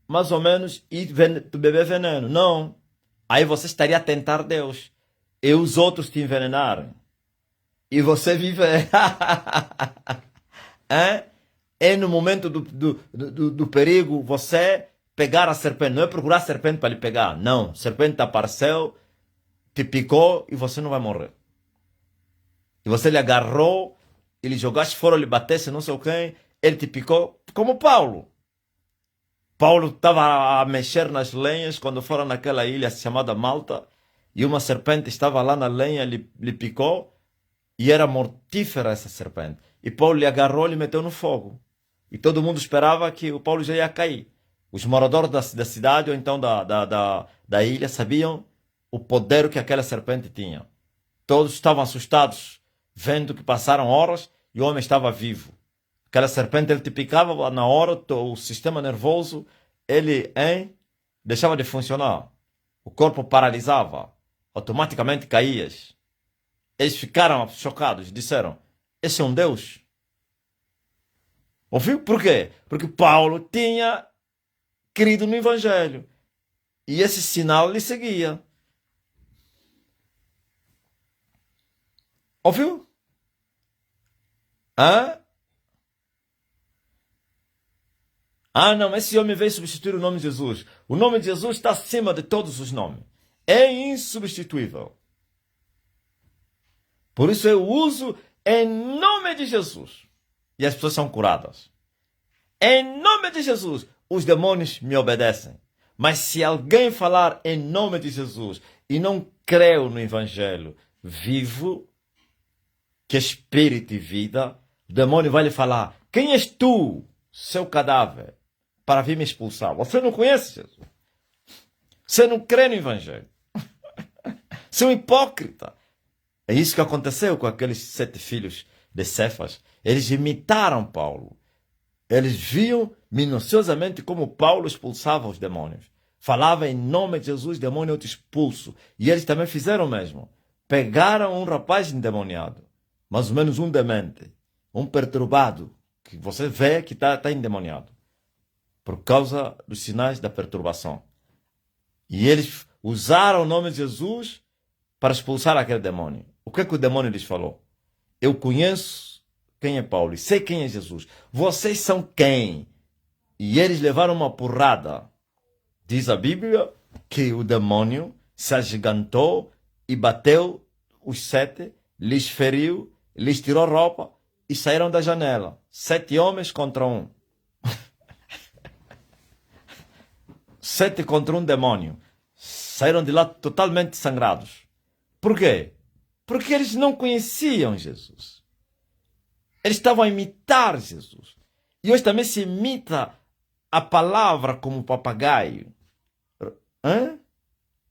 mais ou menos e beber veneno. Não. Aí você estaria a tentar Deus. E os outros te envenenarem. E você viver. É no momento do perigo você pegar a serpente. Não é procurar a serpente para lhe pegar. Não. A serpente apareceu, te picou e você não vai morrer. E você lhe agarrou, ele jogaste fora, lhe batesse, não sei quem, ele te picou, como Paulo. Paulo estava a mexer nas lenhas quando foram naquela ilha chamada Malta, e uma serpente estava lá na lenha, lhe picou, e era mortífera essa serpente. E Paulo lhe agarrou e lhe meteu no fogo. E todo mundo esperava que o Paulo já ia cair. Os moradores da cidade, ou então da ilha, sabiam o poder que aquela serpente tinha. Todos estavam assustados, vendo que passaram horas e o homem estava vivo. Aquela serpente, ele te picava na hora, o sistema nervoso, ele deixava de funcionar. O corpo paralisava, automaticamente caías. Eles ficaram chocados, disseram, esse é um Deus? Ouviu? Por quê? Porque Paulo tinha crido no Evangelho. E esse sinal lhe seguia. Ouviu? Hã? Não, esse homem veio substituir o nome de Jesus. O nome de Jesus está acima de todos os nomes. É insubstituível. Por isso eu uso em nome de Jesus. E as pessoas são curadas. Em nome de Jesus, os demônios me obedecem. Mas se alguém falar em nome de Jesus e não creu no Evangelho vivo, que é espírito e vida, o demônio vai lhe falar, quem és tu, seu cadáver, para vir me expulsar? Você não conhece Jesus. Você não crê no Evangelho. Você é um hipócrita. É isso que aconteceu com aqueles 7 filhos de Cefas. Eles imitaram Paulo. Eles viam minuciosamente como Paulo expulsava os demônios. Falava em nome de Jesus, demônio eu te expulso. E eles também fizeram o mesmo. Pegaram um rapaz endemoniado, mais ou menos um demente, um perturbado, que você vê que está endemoniado, por causa dos sinais da perturbação. E eles usaram o nome de Jesus para expulsar aquele demônio. O que o demônio lhes falou? Eu conheço quem é Paulo e sei quem é Jesus. Vocês são quem? E eles levaram uma porrada. Diz a Bíblia que o demônio se agigantou e bateu os 7, lhes feriu, lhes tirou roupa e saíram da janela. 7 homens contra 1. 7 contra 1 demônio. Saíram de lá totalmente sangrados. Por quê? Porque eles não conheciam Jesus. Eles estavam a imitar Jesus. E hoje também se imita a palavra como papagaio.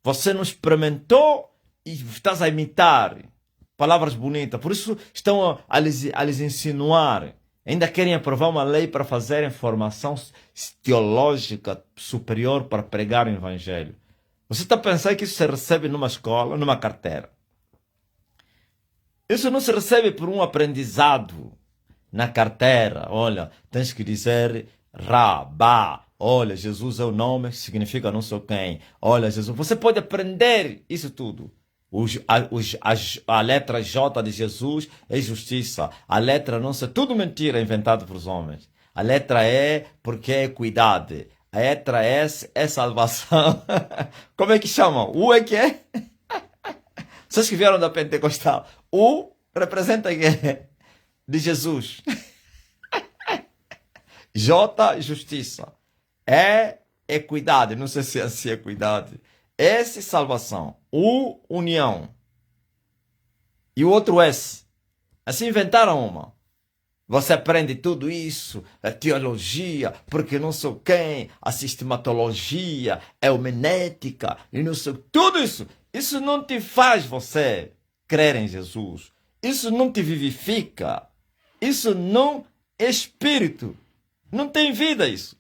Você não experimentou e estás a imitar palavras bonitas. Por isso estão a lhes insinuar. Ainda querem aprovar uma lei para fazerem formação teológica superior para pregar o Evangelho. Você está pensando que isso se recebe numa escola, numa carteira. Isso não se recebe por um aprendizado na carteira. Olha, tens que dizer Rabá. Olha, Jesus é o nome, significa não sei quem. Olha, Jesus. Você pode aprender isso tudo. A letra J de Jesus é justiça. A letra não sei, tudo mentira inventado por os homens. A letra E porque é equidade. A letra S é salvação. Como é que chamam? U é que é? Vocês que vieram da Pentecostal. U representa quê? De Jesus. J, justiça. E, equidade. Não sei se é assim equidade. S, salvação. U, união. E o outro S. Assim inventaram uma. Você aprende tudo isso, a teologia, porque não sei quem, a sistematologia, a homilética, e não sei tudo isso. Isso não te faz você crer em Jesus. Isso não te vivifica. Isso não é espírito. Não tem vida isso.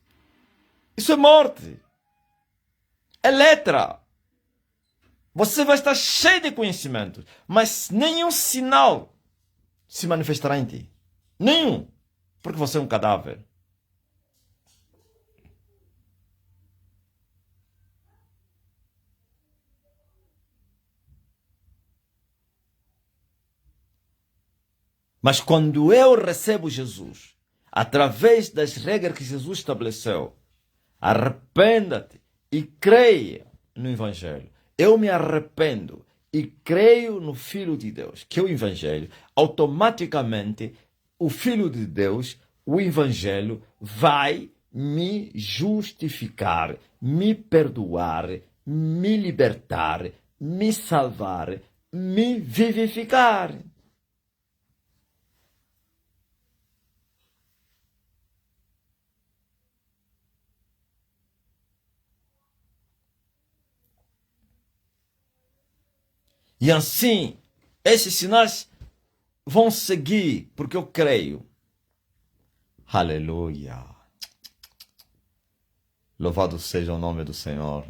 Isso é morte. É letra. Você vai estar cheio de conhecimentos, mas nenhum sinal se manifestará em ti. Nenhum. Porque você é um cadáver. Mas quando eu recebo Jesus, através das regras que Jesus estabeleceu, arrependa-te e creia no Evangelho. Eu me arrependo e creio no Filho de Deus, que é o Evangelho. Automaticamente, o Filho de Deus, o Evangelho, vai me justificar, me perdoar, me libertar, me salvar, me vivificar. E assim, esses sinais vão seguir, porque eu creio. Aleluia. Louvado seja o nome do Senhor.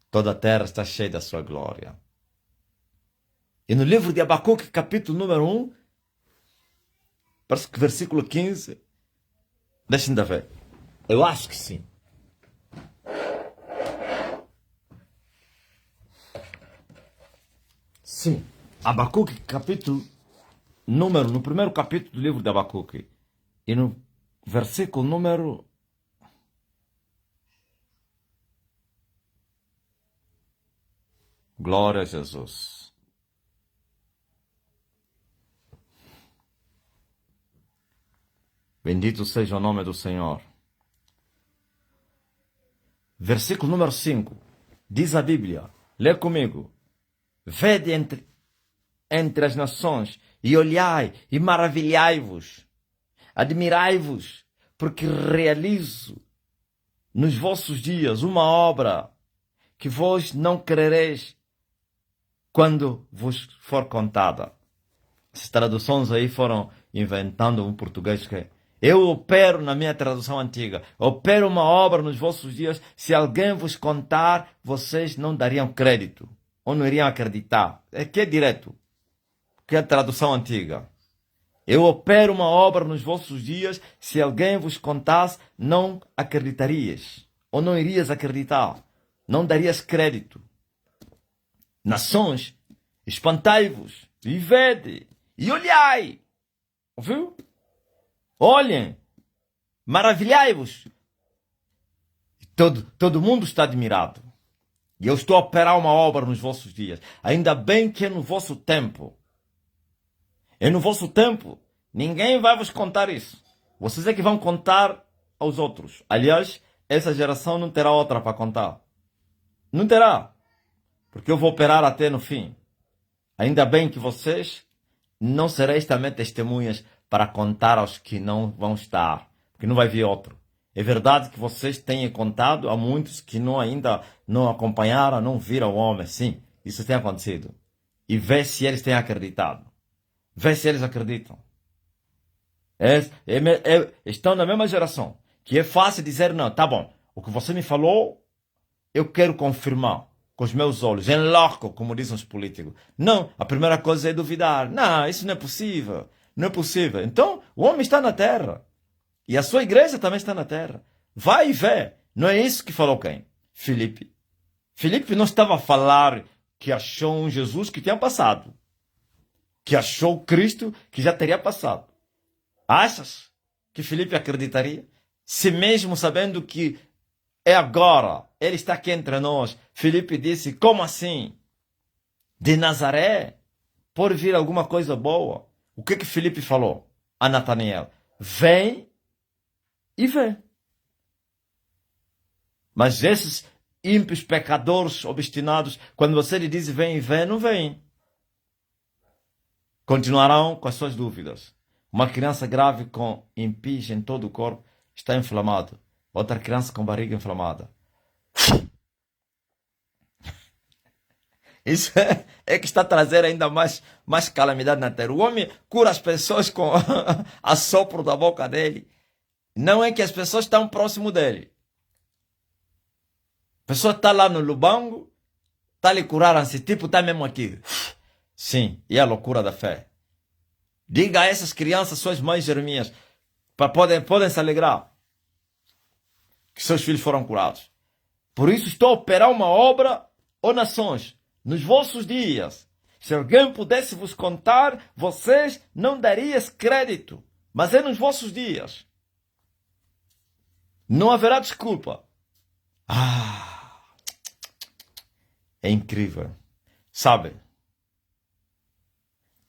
Toda a terra está cheia da sua glória. E no livro de Abacuque, capítulo número 1, parece que versículo 15, deixem-me ver. Eu acho que sim. Sim. Abacuque, capítulo no primeiro capítulo do livro de Abacuque. E no versículo número... Glória a Jesus. Bendito seja o nome do Senhor. Versículo número 5. Diz a Bíblia. Lê comigo. Vede entre as nações e olhai e maravilhai-vos. Admirai-vos, porque realizo nos vossos dias uma obra que vós não crereis quando vos for contada. Essas traduções aí foram inventando um português que eu opero na minha tradução antiga. Opero uma obra nos vossos dias. Se alguém vos contar, vocês não dariam crédito. Ou não iriam acreditar. É que é direto. Que é a tradução antiga. Eu opero uma obra nos vossos dias. Se alguém vos contasse, não acreditarias. Ou não irias acreditar. Não darias crédito. Nações, espantai-vos e vede e olhai. Ouviu? Olhem, maravilhai-vos. Todo mundo está admirado. E eu estou a operar uma obra nos vossos dias. Ainda bem que é no vosso tempo. É no vosso tempo. Ninguém vai vos contar isso. Vocês é que vão contar aos outros. Aliás, essa geração não terá outra para contar. Não terá. Porque eu vou operar até no fim. Ainda bem que vocês não sereis também testemunhas para contar aos que não vão estar. Porque não vai vir outro. É verdade que vocês têm contado a muitos que ainda não acompanharam, não viram o homem. Sim, isso tem acontecido. E vê se eles têm acreditado. Vê se eles acreditam. Estão na mesma geração. Que é fácil dizer, não, tá bom. O que você me falou, eu quero confirmar com os meus olhos. Em loco, como dizem os políticos. Não, a primeira coisa é duvidar. Não, isso não é possível. Não é possível. Então, o homem está na terra. E a sua igreja também está na terra. Vai e vê. Não é isso que falou quem? Filipe. Filipe não estava a falar que achou um Jesus que tinha passado, que achou Cristo que já teria passado. Achas que Filipe acreditaria? Se mesmo sabendo que é agora, ele está aqui entre nós, Filipe disse, como assim? De Nazaré pode vir alguma coisa boa? O que Filipe falou a Natanael? Vem e vê. Mas esses ímpios, pecadores, obstinados, quando você lhe diz vem e vê, não vem. Continuarão com as suas dúvidas. Uma criança grave com impis em todo o corpo está inflamado. Outra criança com barriga inflamada. Isso é que está a trazer ainda mais calamidade na terra. O homem cura as pessoas com assopro da boca dele. Não é que as pessoas estão próximo dele. A pessoa está lá no Lubango, está lhe curando-se, tipo, está mesmo aqui. Sim, e a loucura da fé. Diga a essas crianças, suas mães Jeremias, podem se alegrar que seus filhos foram curados. Por isso estou a operar uma obra, ó nações, nos vossos dias. Se alguém pudesse vos contar, vocês não dariam crédito. Mas é nos vossos dias. Não haverá desculpa. É incrível. Sabe?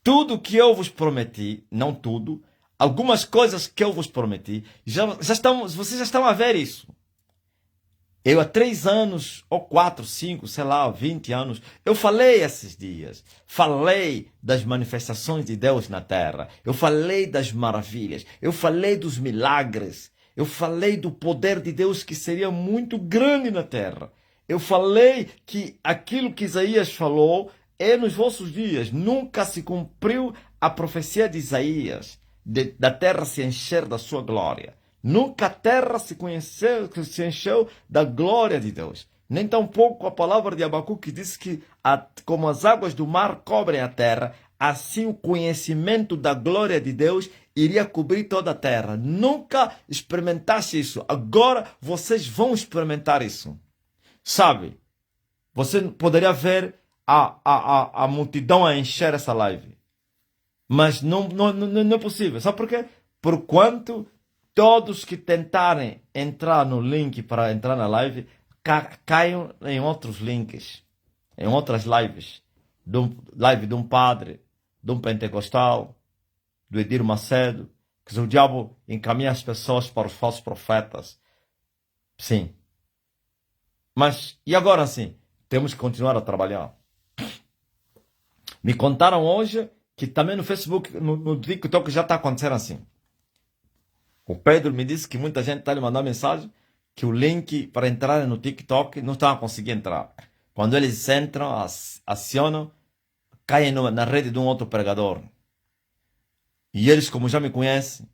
Tudo que eu vos prometi, não tudo, algumas coisas que eu vos prometi, vocês já estão a ver isso. Eu há 3 anos, ou 4, 5, sei lá, 20 anos, eu falei esses dias. Falei das manifestações de Deus na terra. Eu falei das maravilhas. Eu falei dos milagres. Eu falei do poder de Deus que seria muito grande na terra. Eu falei que aquilo que Isaías falou é nos vossos dias. Nunca se cumpriu a profecia de Isaías, da terra se encher da sua glória. Nunca a terra se encheu da glória de Deus. Nem tampouco a palavra de Abacuque diz que, como as águas do mar cobrem a terra, assim o conhecimento da glória de Deus iria cobrir toda a terra. Nunca experimentaste isso. Agora vocês vão experimentar isso. Sabe? Você poderia ver a multidão a encher essa live. Mas não é possível. Sabe por quê? Porquanto todos que tentarem entrar no link para entrar na live caiam em outros links, em outras lives. Live de um padre, de um pentecostal, do Edir Macedo, que o diabo encaminha as pessoas para os falsos profetas. Sim. Mas, e agora sim? Temos que continuar a trabalhar. Me contaram hoje que também no Facebook, no TikTok já está acontecendo assim. O Pedro me disse que muita gente está lhe mandando mensagem que o link para entrar no TikTok não está a conseguir entrar. Quando eles entram, acionam, caem na rede de um outro pregador. E eles, como já me conhecem,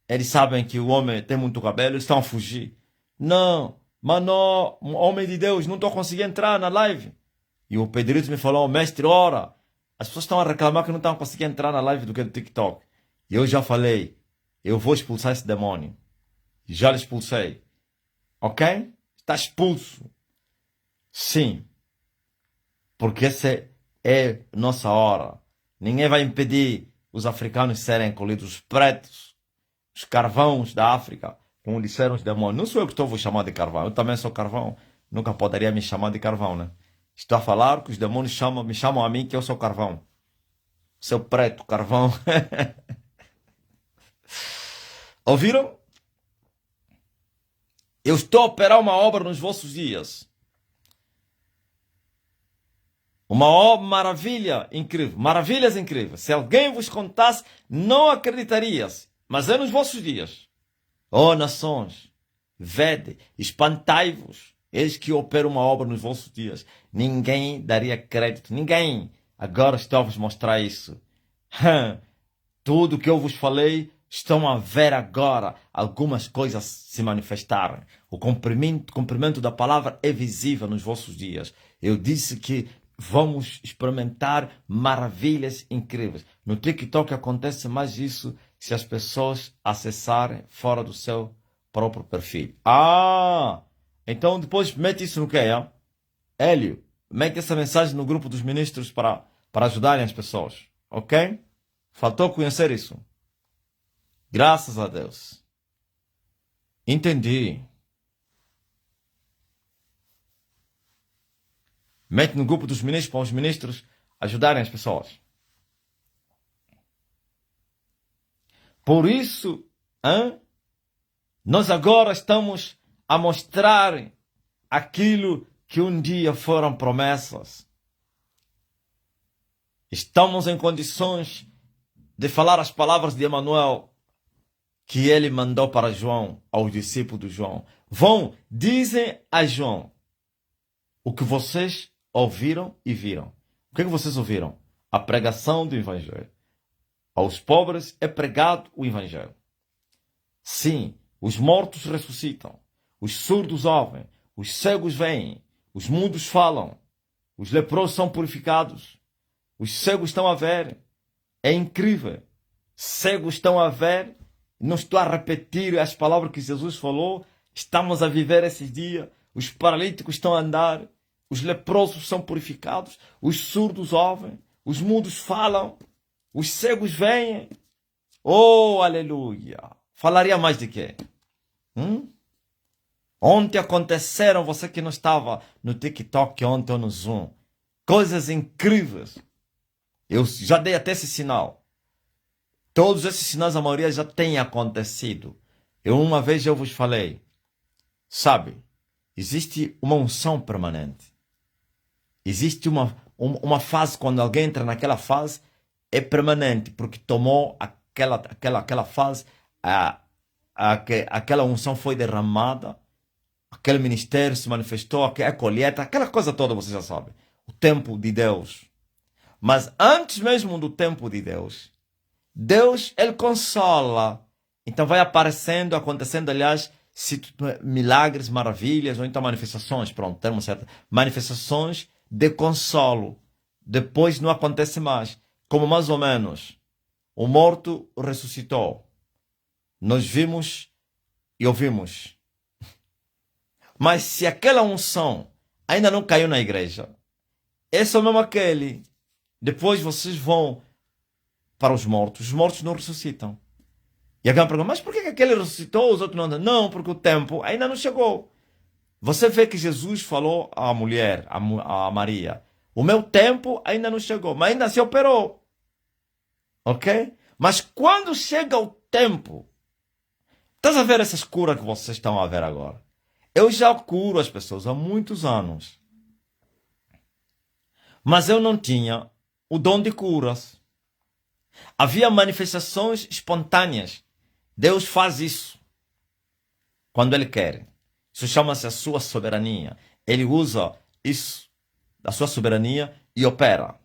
eles sabem que o homem tem muito cabelo, eles estão a fugir. Não, mano, homem de Deus, não estou a conseguir entrar na live. E o Pedrito me falou, mestre, ora, as pessoas estão a reclamar que não estão a conseguir entrar na live do TikTok. E eu já falei, eu vou expulsar esse demônio. Já lhe expulsei. Ok? Está expulso. Sim. Porque essa é nossa hora. Ninguém vai impedir os africanos serem colhidos, os pretos, os carvãos da África, como disseram os demônios. Não sou eu que estou a vos chamar de carvão. Eu também sou carvão. Nunca poderia me chamar de carvão, né? Estou a falar que os demônios me chamam a mim que eu sou carvão. Seu preto, carvão. Ouviram? Eu estou a operar uma obra nos vossos dias. Uma obra maravilha incrível. Maravilhas incríveis. Se alguém vos contasse, não acreditarias. Mas é nos vossos dias. Ó nações, vede, espantai-vos. Eis que opero uma obra nos vossos dias. Ninguém daria crédito. Ninguém. Agora estou a vos mostrar isso. Tudo que eu vos falei, estão a ver agora algumas coisas se manifestarem. O cumprimento da palavra é visível nos vossos dias. Eu disse que vamos experimentar maravilhas incríveis. No TikTok acontece mais isso se as pessoas acessarem fora do seu próprio perfil. Então depois mete isso no quê? Hélio, mete essa mensagem no grupo dos ministros para ajudarem as pessoas. Ok? Faltou conhecer isso. Graças a Deus. Entendi. Mete no grupo dos ministros para os ministros ajudarem as pessoas. Por isso, nós agora estamos a mostrar aquilo que um dia foram promessas. Estamos em condições de falar as palavras de Emanuel que ele mandou para João, aos discípulos de João. Vão, dizem a João o que vocês ouviram e viram. O que vocês ouviram? A pregação do Evangelho. Aos pobres é pregado o Evangelho. Sim, os mortos ressuscitam, os surdos ouvem, os cegos veem, os mudos falam, os leprosos são purificados, os cegos estão a ver. É incrível. Cegos estão a ver. Não estou a repetir as palavras que Jesus falou. Estamos a viver esses dias. Os paralíticos estão a andar. Os leprosos são purificados. Os surdos ouvem. Os mudos falam. Os cegos veem. Oh, aleluia. Falaria mais de quê? Ontem aconteceram, você que não estava no TikTok ontem ou no Zoom, coisas incríveis. Eu já dei até esse sinal. Todos esses sinais, a maioria já tem acontecido. Uma vez eu vos falei, sabe, existe uma unção permanente. Existe uma fase, quando alguém entra naquela fase, é permanente, porque tomou aquela fase, aquela unção foi derramada, aquele ministério se manifestou, a colheita, aquela coisa toda, você já sabe. O tempo de Deus. Mas antes mesmo do tempo de Deus, Deus, Ele consola. Então vai aparecendo, acontecendo, aliás, milagres, maravilhas, ou então manifestações, pronto, termo certo. Manifestações de consolo. Depois não acontece mais. Como mais ou menos, o morto ressuscitou. Nós vimos e ouvimos. Mas se aquela unção ainda não caiu na igreja, esse é o mesmo aquele. Depois vocês vão para os mortos não ressuscitam. E alguém pergunta, mas por que aquele ressuscitou, os outros não? Não, porque o tempo ainda não chegou. Você vê que Jesus falou à mulher, a Maria, o meu tempo ainda não chegou, mas ainda se operou. Ok? Mas quando chega o tempo, estás a ver essas curas que vocês estão a ver agora? Eu já curo as pessoas há muitos anos. Mas eu não tinha o dom de curas. Havia manifestações espontâneas. Deus faz isso quando Ele quer. Isso chama-se a sua soberania. Ele usa isso, a sua soberania, e opera.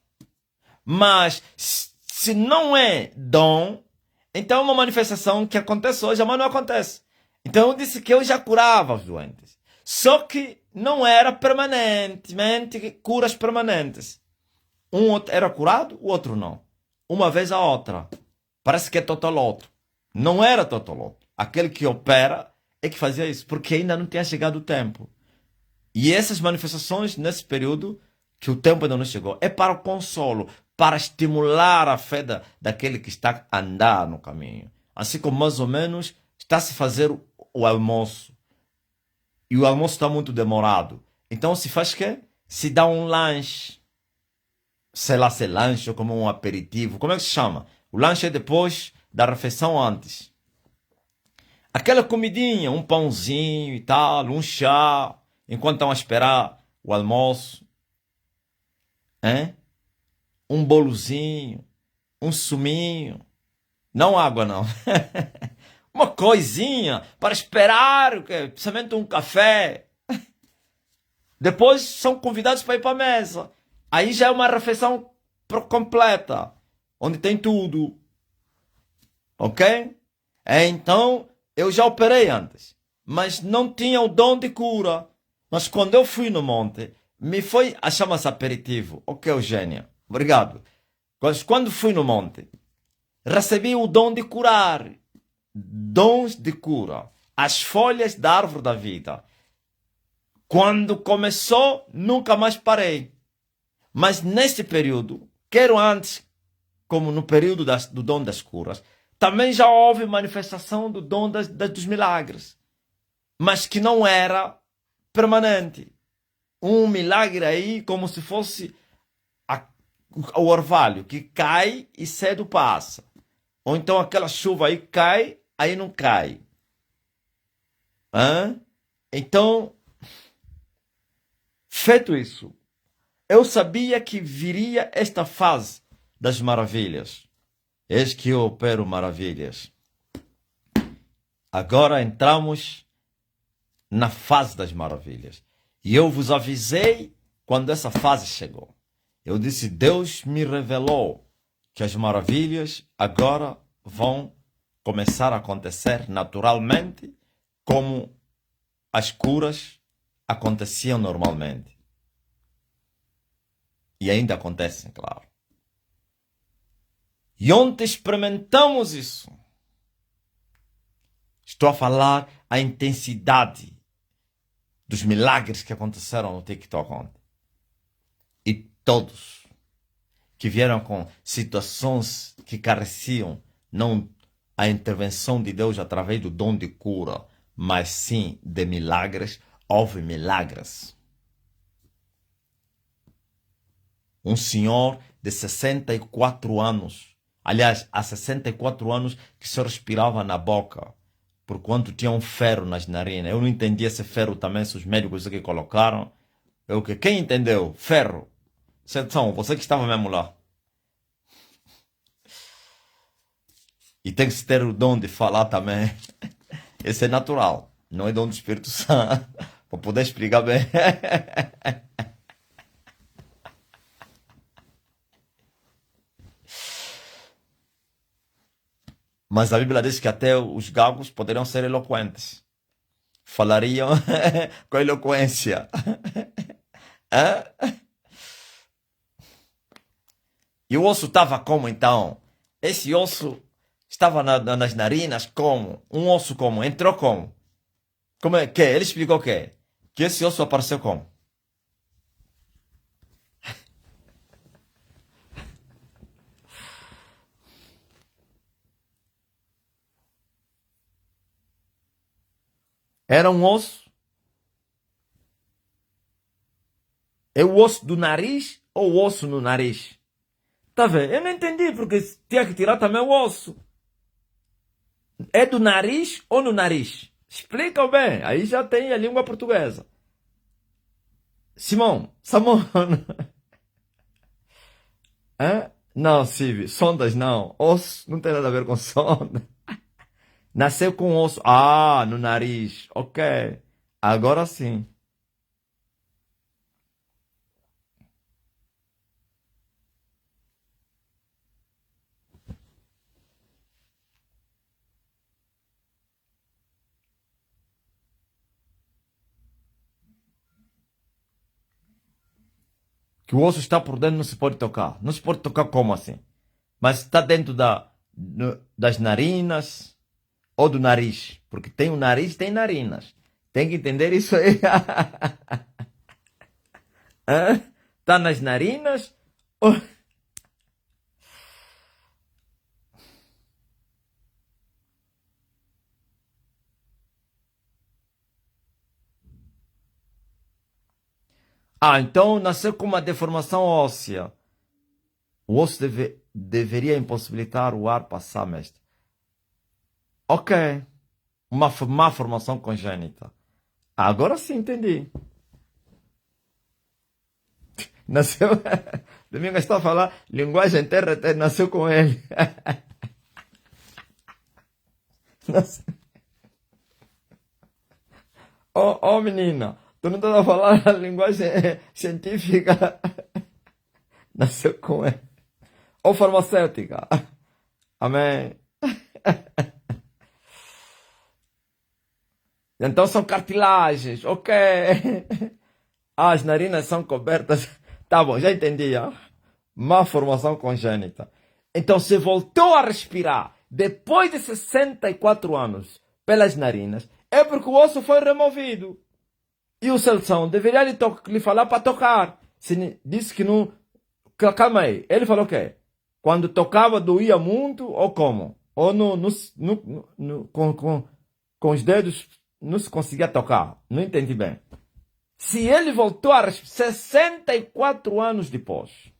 Mas se não é dom, então é uma manifestação que acontece hoje, mas não acontece. Então eu disse que eu já curava os doentes. Só que não era permanentemente curas permanentes. Um era curado, o outro não. Uma vez a outra. Parece que é totoloto. Não era totoloto. Aquele que opera é que fazia isso, porque ainda não tinha chegado o tempo. E essas manifestações, nesse período, que o tempo ainda não chegou, é para o consolo, para estimular a fé daquele que está a andar no caminho. Assim como mais ou menos está a se fazer o almoço. E o almoço está muito demorado. Então se faz o quê? Se dá um lanche. Sei lá se é lanche ou como um aperitivo. Como é que se chama? O lanche é depois da refeição antes. Aquela comidinha, um pãozinho e tal, um chá, enquanto estão a esperar o almoço. Um bolozinho, um suminho. Não água, não. Uma coisinha para esperar, principalmente um café. Depois são convidados para ir para a mesa. Aí já é uma refeição completa, onde tem tudo. Ok? Então, eu já operei antes, mas não tinha o dom de cura. Mas quando eu fui no monte, me foi a chama-se aperitivo. Ok, Eugênia? Obrigado. Mas quando fui no monte, recebi o dom de curar. Dons de cura. As folhas da árvore da vida. Quando começou, nunca mais parei. Mas neste período, quero antes, como no período do dom das curas, também já houve manifestação do dom dos milagres, mas que não era permanente. Um milagre aí como se fosse o orvalho, que cai e cedo passa. Ou então aquela chuva aí cai, aí não cai. Então, feito isso, eu sabia que viria esta fase das maravilhas. Eis que eu opero maravilhas. Agora entramos na fase das maravilhas. E eu vos avisei quando essa fase chegou. Eu disse, Deus me revelou que as maravilhas agora vão começar a acontecer naturalmente, como as curas aconteciam normalmente. E ainda acontecem, claro. E ontem experimentamos isso. Estou a falar a intensidade dos milagres que aconteceram no TikTok ontem. E todos que vieram com situações que careciam não a intervenção de Deus através do dom de cura, mas sim de milagres, houve milagres. Um senhor de 64 anos, aliás, há 64 anos que só respirava na boca, porquanto tinha um ferro nas narinas. Eu não entendi esse ferro também, se os médicos aqui colocaram. Quem entendeu? Ferro. São você que estava mesmo lá. E tem que ter o dom de falar também. Esse é natural, não é dom do Espírito Santo. Para poder explicar bem. Mas a Bíblia diz que até os gagos poderiam ser eloquentes. Falariam com eloquência. E o osso estava como então? Esse osso estava nas narinas como? Um osso como? Entrou como? Como é que? Ele explicou o quê? Que esse osso apareceu como? Era um osso? É o osso do nariz ou o osso no nariz? Tá vendo? Eu não entendi, porque tinha que tirar também o osso. É do nariz ou no nariz? Explica bem, aí já tem a língua portuguesa. Simão. Não, Silvio, sondas não. Osso não tem nada a ver com sonda. Nasceu com osso. Ah, no nariz. Ok. Agora sim. Que o osso está por dentro, não se pode tocar. Não se pode tocar como assim? Mas está dentro das narinas ou do nariz. Porque tem o nariz, tem narinas. Tem que entender isso aí. Está nas narinas? Então nasceu com uma deformação óssea. O osso deveria impossibilitar o ar passar, mestre. Ok. Uma má formação congênita. Agora sim entendi. Nasceu. Domingo está a falar linguagem terra, nasceu com ele. Nasceu. Oh, menina, tu não estás a falar a linguagem científica. Nasceu com ele. Ou farmacêutica. Amém. Então são cartilagens, ok. As narinas são cobertas. Tá bom, já entendi. Má formação congênita. Então se voltou a respirar depois de 64 anos pelas narinas, é porque o osso foi removido. E o Celção deveria lhe falar para tocar. Se disse que não Calma aí. Ele falou o quê? Quando tocava doía muito ou como? Ou com os dedos não se conseguia tocar. Não entendi bem. Se ele voltou a 64 anos depois.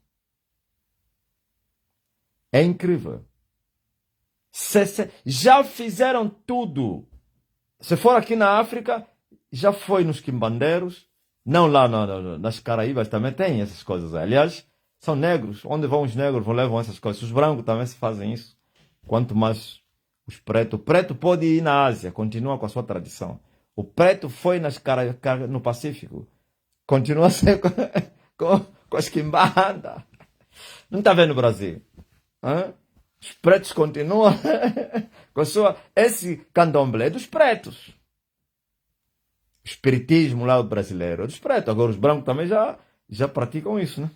É incrível. Já fizeram tudo. Se for aqui na África, já foi nos quimbandeiros. Não lá nas Caraíbas também tem essas coisas. Aliás, são negros. Onde vão os negros, levam essas coisas. Os brancos também se fazem isso. Quanto mais os pretos. O preto pode ir na Ásia, continua com a sua tradição. O preto foi no Pacífico. Continua a ser com as quimbandas. Não está vendo o Brasil? Hã? Os pretos continuam com a sua... Esse candomblé é dos pretos. O espiritismo lá brasileiro é dos pretos. Agora os brancos também já praticam isso, né?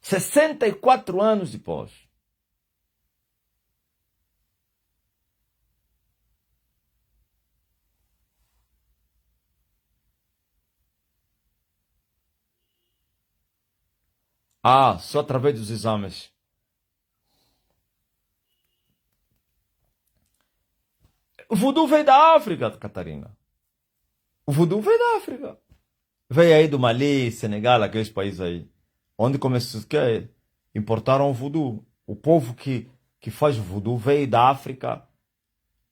Sessenta e 64 anos depois. Ah, só através dos exames. O voodoo veio da África, Catarina. O voodoo veio da África. Veio aí do Mali, Senegal, aqueles países aí. Onde começou, que importaram o voodoo. O povo que faz voodoo veio da África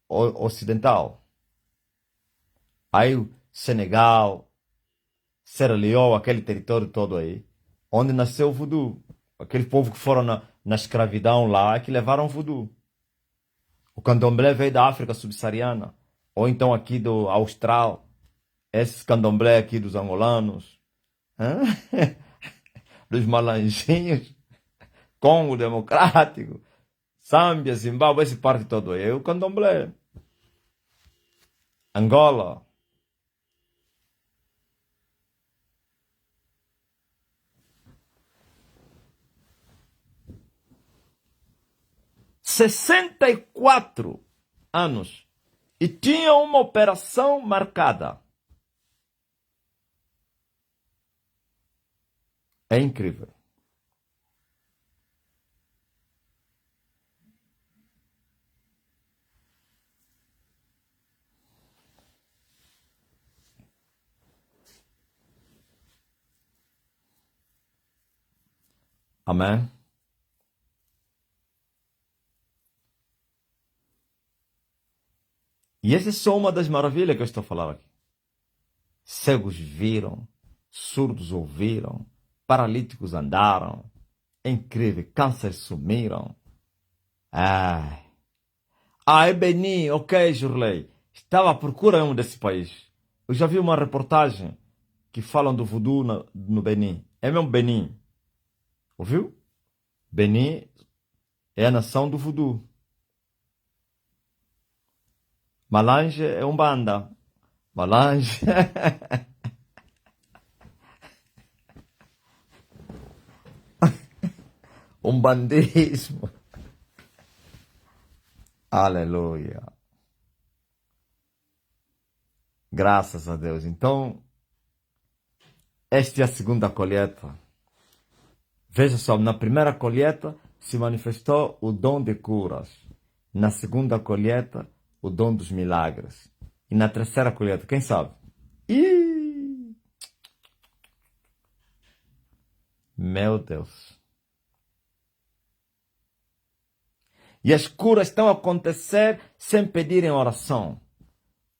Ocidental. Aí o Senegal, Sierra Leone, aquele território todo aí. Onde nasceu o voodoo. Aquele povo que foram na escravidão lá, que levaram o voodoo. O candomblé veio da África subsaariana. Ou então aqui do Austral. Esse candomblé aqui dos angolanos. Hã? Dos malanjinhos. Congo Democrático. Zâmbia, Zimbábue, esse parte todo aí. É o candomblé. Angola. Sessenta e 64 anos. E tinha uma operação marcada. É incrível. Amém? E essa é só uma das maravilhas que eu estou falando aqui. Cegos viram, surdos ouviram, paralíticos andaram. É incrível, câncer sumiram. Ai. Ah, é Benin, ok, Jurley. Estava à procura mesmo desse país. Eu já vi uma reportagem que falam do voodoo no Benin. É mesmo Benin. Ouviu? Benin é a nação do voodoo. Malange é Umbanda. Malange. Umbandismo. Aleluia. Graças a Deus. Então, esta é a segunda colheita. Veja só, na primeira colheita se manifestou o dom de curas. Na segunda colheita, o dom dos milagres. E na terceira colheita, quem sabe? Ih! Meu Deus. E as curas estão a acontecer sem pedirem oração.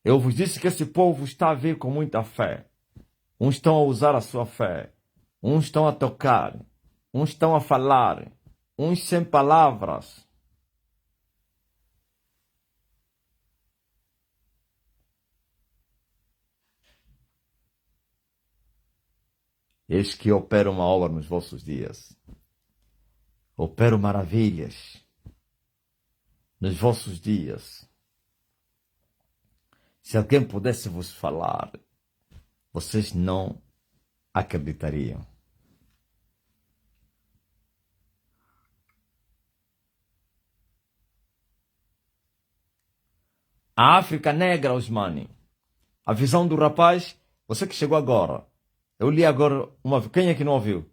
Eu vos disse que esse povo está a vir com muita fé. Uns estão a usar a sua fé. Uns estão a tocar. Uns estão a falar. Uns sem palavras. Eis que opero uma obra nos vossos dias. Opero maravilhas nos vossos dias. Se alguém pudesse vos falar, vocês não acreditariam. A África negra, Osmani. A visão do rapaz Você que chegou agora. Eu li agora uma. Quem é que não ouviu?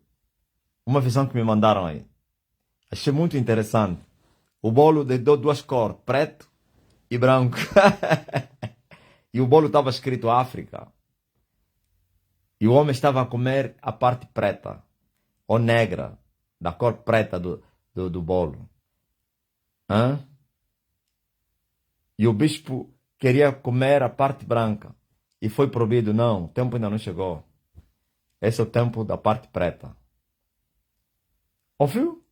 Uma visão que me mandaram aí. Achei muito interessante. O bolo de duas cores, preto e branco. E o bolo estava escrito África. E o homem estava a comer a parte preta, ou negra, da cor preta do bolo. Hã? E o bispo queria comer a parte branca. E foi proibido. Não, o tempo ainda não chegou. Esse é o tempo da parte preta. Ouviu?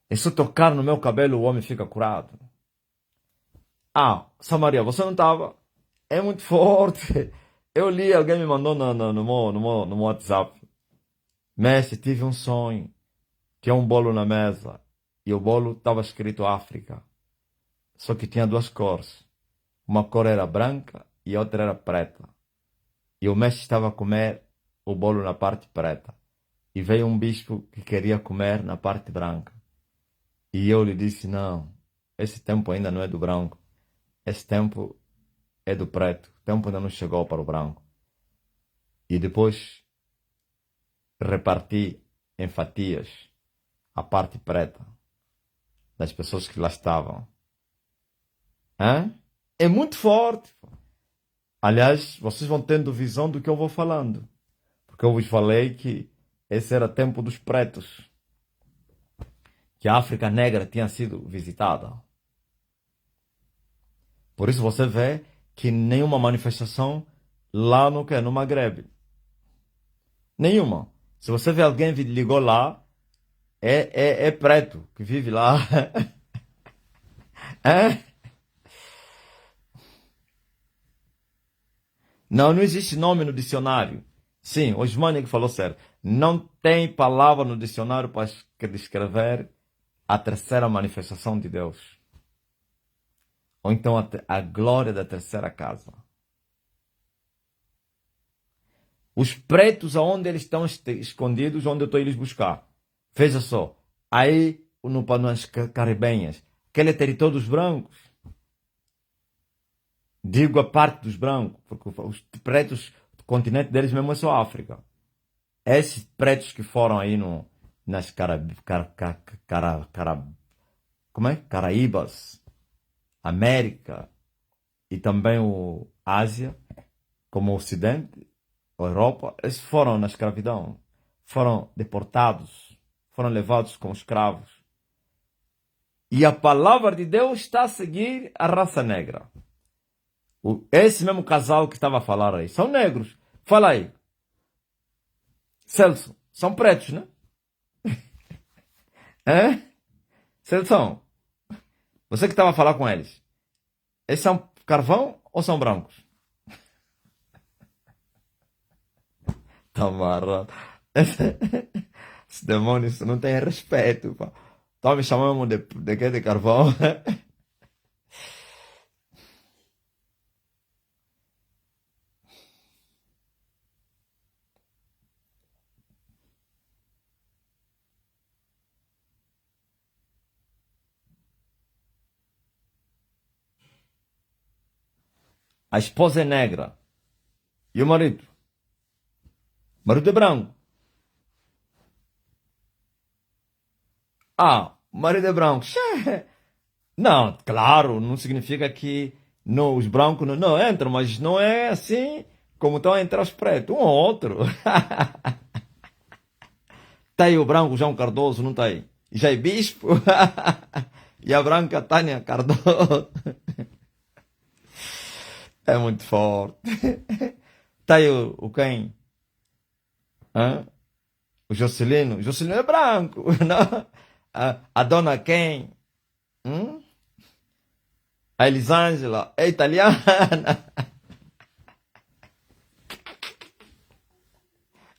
E se tocar no meu cabelo, o homem fica curado. Ah, Samaria, você não estava? É muito forte. Eu li, alguém me mandou no meu WhatsApp. Mestre, tive um sonho. Tinha um bolo na mesa. E o bolo estava escrito África. Só que tinha duas cores. Uma cor era branca e outra era preta. E o mestre estava a comer o bolo na parte preta. E veio um bispo que queria comer na parte branca. E eu lhe disse: não, esse tempo ainda não é do branco. Esse tempo é do preto. O tempo ainda não chegou para o branco. E depois reparti em fatias a parte preta das pessoas que lá estavam. Hã? É muito forte. Aliás, vocês vão tendo visão do que eu vou falando. Porque eu vos falei que esse era o tempo dos pretos. Que a África Negra tinha sido visitada. Por isso você vê que nenhuma manifestação lá no Maghreb. Nenhuma. Se você vê alguém que ligou lá, é preto que vive lá. É? Não, não existe nome no dicionário. Sim, o Osmani que falou certo. Não tem palavra no dicionário para descrever a terceira manifestação de Deus. Ou então a glória da terceira casa. Os pretos, aonde eles estão escondidos, onde eu estou a eles buscar. Veja só, aí nas caribenhas, aquele território dos brancos, digo a parte dos brancos, porque os pretos, o continente deles mesmo é só África. Esses pretos que foram aí nas como é? Caraíbas, América e também o Ásia, como o Ocidente, a Europa, eles foram na escravidão, foram deportados, foram levados como escravos. E a palavra de Deus está a seguir a raça negra. Esse mesmo casal que estava a falar aí, são negros. Fala aí. Celso, são pretos, né? É? Celso, você que estava a falar com eles. Eles são carvão ou são brancos? Tá amarrado. Esse demônio isso não tem respeito, pá. Tá me chamando de quê? De carvão? A esposa é negra. E o marido? O marido é branco. Ah, o marido é branco. Não, claro, não significa que não, os brancos não entram, mas não é assim como estão a entrar os pretos, um ou outro. Tá aí o branco João Cardoso, não tá aí? Já é bispo? E a branca Tânia Cardoso. É muito forte. Tá aí o quem? Hã? O Jocelino. O Jocelino é branco. Não? A dona quem? Hum? A Elisângela é italiana.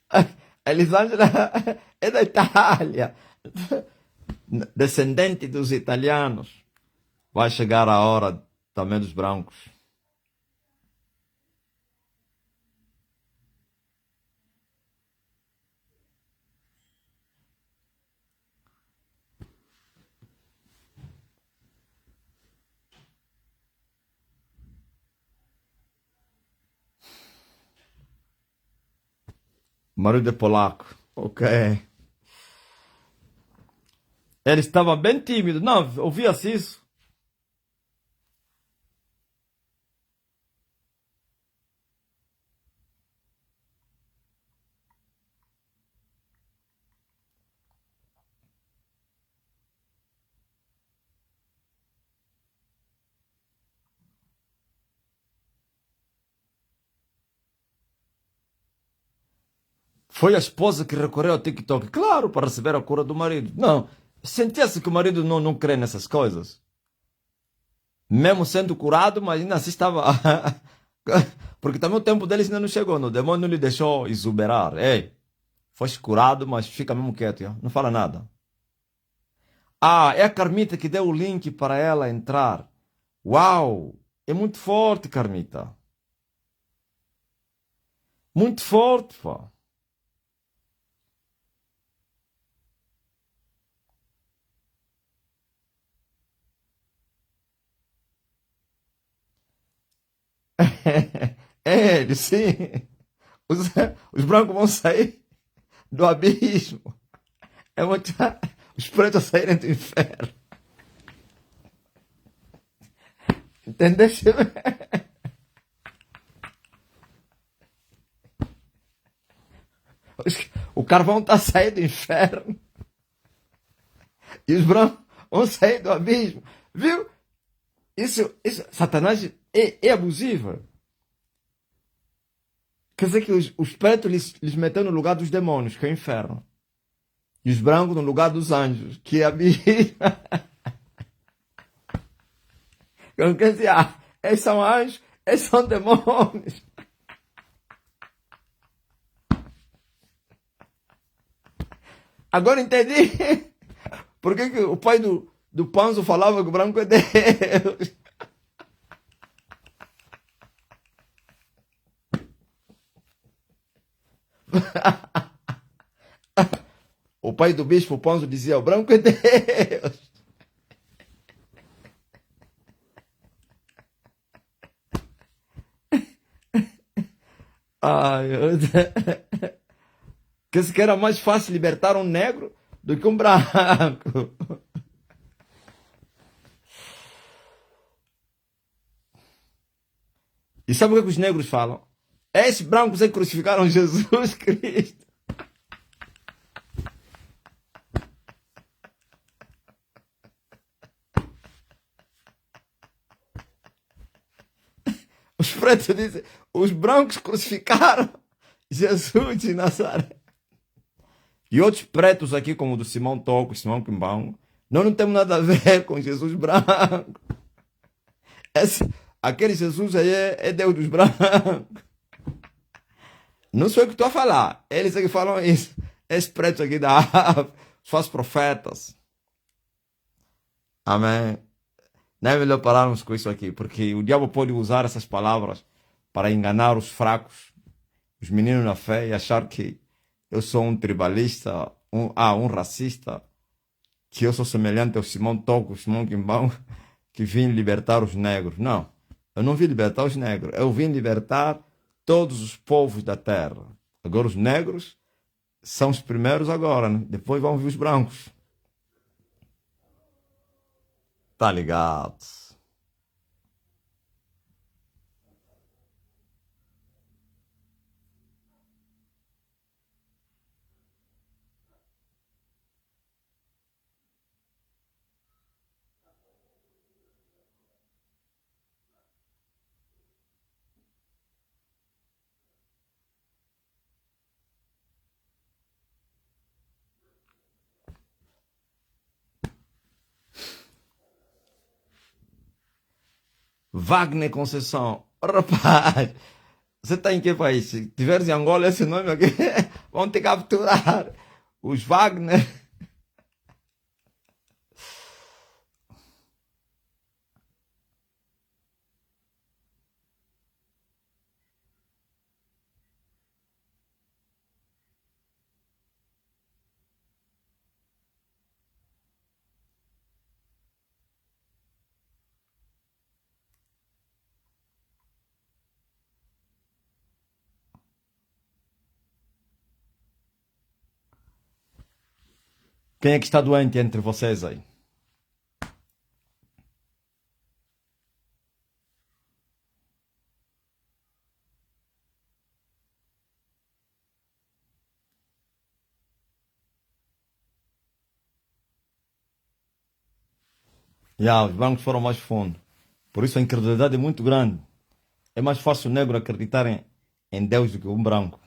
A Elisângela é da Itália. Descendente dos italianos. Vai chegar a hora também dos brancos. Marido é polaco. Ok. Ele estava bem tímido. Não, ouvia-se isso. Foi a esposa que recorreu ao TikTok, claro, para receber a cura do marido. Não, sentia-se que o marido não crê nessas coisas. Mesmo sendo curado, mas ainda assim estava. Porque também o tempo deles ainda não chegou, o demônio não lhe deixou exuberar. Ei, foste curado, mas fica mesmo quieto, ó. Não fala nada. Ah, é a Carmita que deu o link para ela entrar. Uau! É muito forte, Carmita. Muito forte, pá. É, ele sim. Os, os brancos vão sair do abismo. É muito... Os pretos saírem do inferno. Entendeste? O carvão está a sair do inferno e os brancos vão sair do abismo. Viu? Isso Satanás é abusivo. Quer dizer que os pretos lhes meteu no lugar dos demônios, que é o inferno. E os brancos no lugar dos anjos, que é abismo. Quer dizer, esses são anjos, esses são demônios. Agora entendi por que o pai do Panzo falava que o branco é Deus. O pai do bispo Panzo dizia: o branco é Deus. Ai, que era mais fácil libertar um negro do que um branco. E sabe o que os negros falam? Esses brancos aí crucificaram Jesus Cristo. Os pretos dizem: os brancos crucificaram Jesus de Nazaré. E outros pretos aqui, como o do Simão Toco, Simão Quimbão, nós não temos nada a ver com Jesus branco. Aquele Jesus aí é Deus dos brancos. Não sou eu que estou a falar. Eles é que falam isso. Esses pretos aqui da África, os falsos profetas. Amém. Não é melhor pararmos com isso aqui, porque o diabo pode usar essas palavras para enganar os fracos, os meninos na fé, e achar que eu sou um tribalista, um racista, que eu sou semelhante ao Simão Toco, Simão Quimbão, que vim libertar os negros. Não, eu não vim libertar os negros, eu vim libertar todos os povos da terra. Agora os negros são os primeiros agora, né? Depois vão vir os brancos. Tá ligado? Wagner Conceição. Rapaz, você está em que país? Se tiveres em Angola, esse nome aqui, vão te capturar. Os Wagner. Quem é que está doente entre vocês aí? Os brancos foram mais fundo. Por isso a incredulidade é muito grande. É mais fácil o negro acreditar em Deus do que um branco.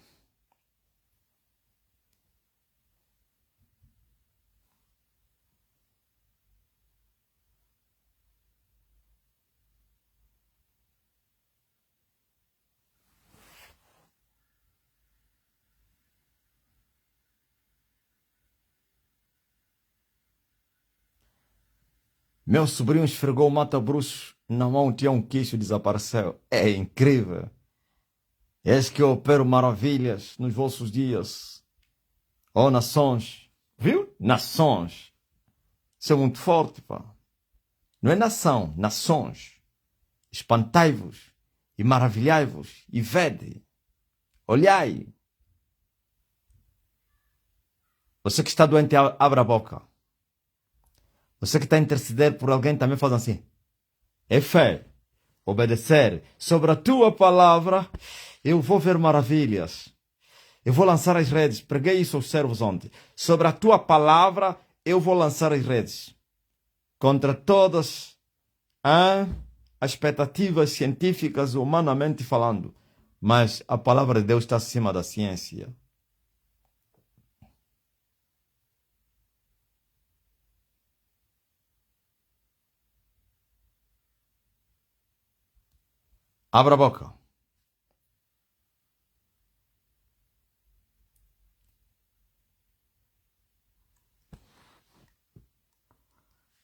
Meu sobrinho esfregou o mata-bruxo na mão, tinha um queixo e desapareceu. É incrível. Eis que eu opero maravilhas nos vossos dias. Oh, nações. Viu? Nações. Isso é muito forte, pá. Não é nação, nações. Espantai-vos e maravilhai-vos e vede. Olhai. Você que está doente, abra a boca. Você que está a interceder por alguém, também faz assim. É fé. Obedecer. Sobre a tua palavra, eu vou ver maravilhas. Eu vou lançar as redes. Preguei isso aos servos ontem. Sobre a tua palavra, eu vou lançar as redes. Contra todas as expectativas científicas, humanamente falando. Mas a palavra de Deus está acima da ciência. Abra a boca.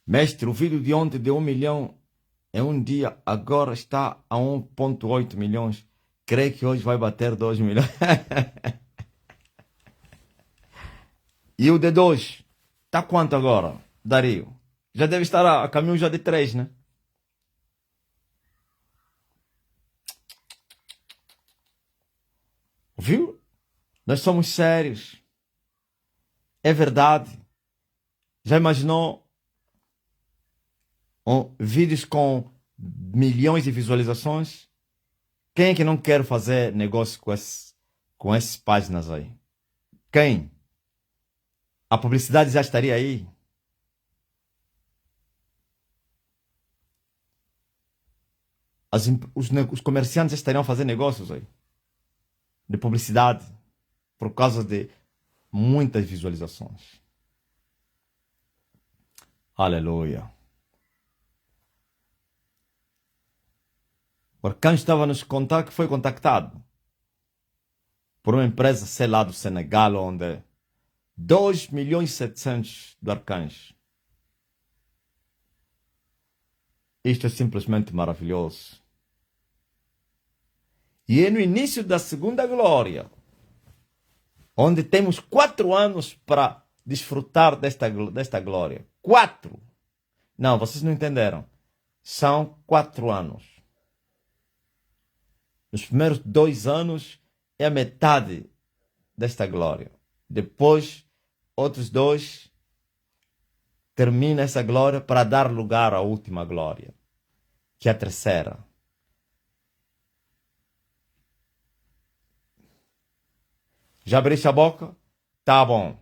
Mestre, o vídeo de ontem de 1 milhão em um dia, agora está a 1,8 milhões. Creio que hoje vai bater 2 milhões. E o D2, está quanto agora, Dario? Já deve estar a caminho já de 3, né? Viu? Nós somos sérios. É verdade. Já imaginou vídeos com milhões de visualizações? Quem é que não quer fazer negócio com essas páginas aí? Quem? A publicidade já estaria aí. Os comerciantes já estariam a fazer negócios aí. De publicidade. Por causa de muitas visualizações. Aleluia. O Arcanjo estava a nos contar que foi contactado por uma empresa, sei lá, do Senegal, onde 2 milhões e 700 do Arcanjo. Isto é simplesmente maravilhoso. E é no início da segunda glória, onde temos 4 anos para desfrutar desta glória. 4! Não, vocês não entenderam. São 4 anos. Nos primeiros 2 anos é a metade desta glória. Depois, outros 2, termina essa glória para dar lugar à última glória, que é a terceira. Já abriste a boca? Tá bom.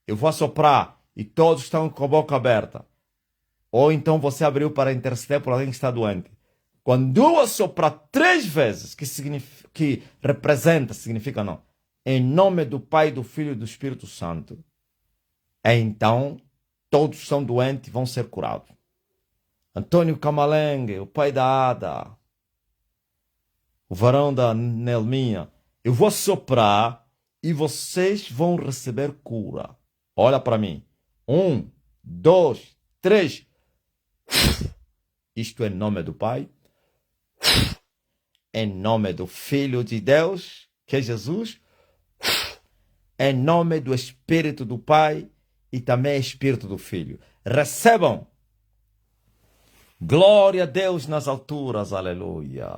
Eu vou assoprar e todos estão com a boca aberta. Ou então você abriu para interceder por alguém que está doente. Quando eu assoprar 3 vezes, que representa, significa não, em nome do Pai, do Filho e do Espírito Santo, então todos são doentes e vão ser curados. Antônio Camalengue, o pai da Ada, o varão da Nelminha, eu vou soprar e vocês vão receber cura. Olha para mim. 1, 2, 3. Isto é em nome do Pai, em nome do Filho de Deus, que é Jesus, em nome do Espírito do Pai e também Espírito do Filho. Recebam. Glória a Deus nas alturas, aleluia.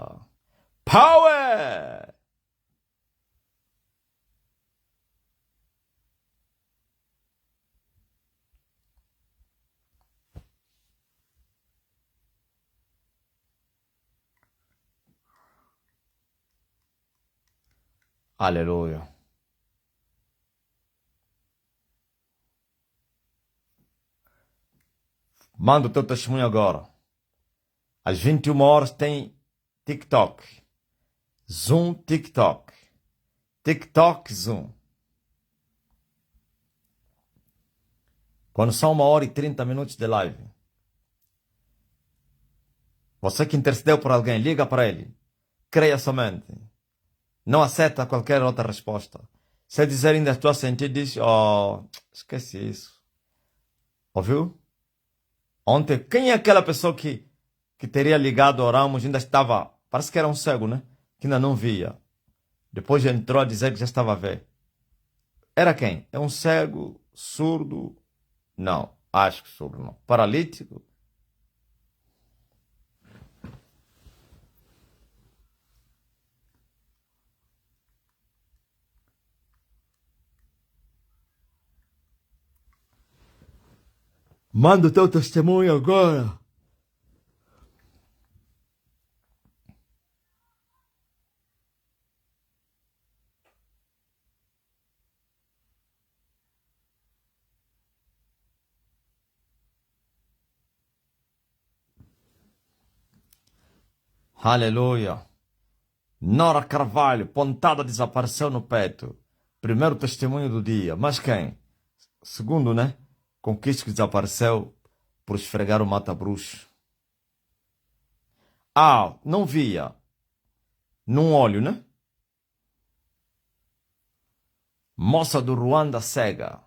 Power! Aleluia. Manda o teu testemunho agora. Às 21 horas tem TikTok. Zoom, TikTok. TikTok, Zoom. Quando são 1h30 de live. Você que intercedeu por alguém, liga para ele. Creia somente. Não aceita qualquer outra resposta. Se dizer ainda estou a sentir, diz, oh, esquece isso. Ouviu? Ontem, quem é aquela pessoa que teria ligado ao Ramos, ainda estava, parece que era um cego, né? Que ainda não via. Depois entrou a dizer que já estava a ver. Era quem? É um cego, surdo? Não, acho que surdo não. Paralítico? Manda o teu testemunho agora. Aleluia. Nora Carvalho, pontada desapareceu no peito. Primeiro testemunho do dia. Mas quem? Segundo, né? Conquista que desapareceu por esfregar o mata-bruxo. Ah, não via. Num olho, né? Moça do Ruanda cega.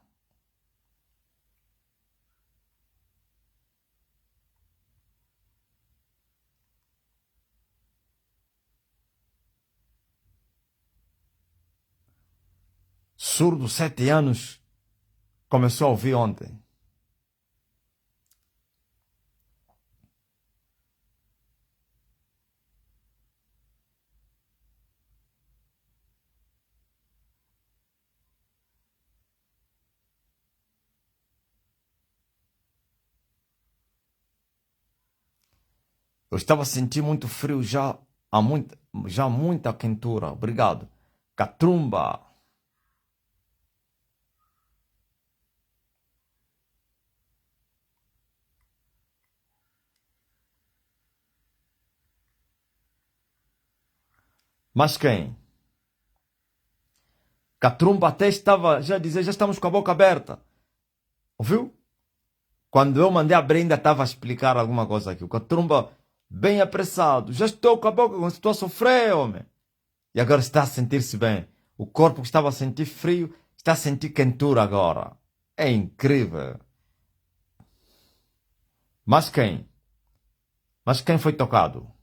Surdo, 7 anos. Começou a ouvir ontem. Eu estava sentindo muito frio já, já muita quentura. Obrigado. Catrumba. Mas quem? Catrumba até estava já a dizer, já estamos com a boca aberta. Ouviu? Quando eu mandei abrir, ainda estava a explicar alguma coisa aqui. O Catrumba, bem apressado. Já estou com a boca, estou a sofrer, homem. E agora está a sentir-se bem. O corpo que estava a sentir frio, está a sentir quentura agora. É incrível. Mas quem? Mas quem foi tocado?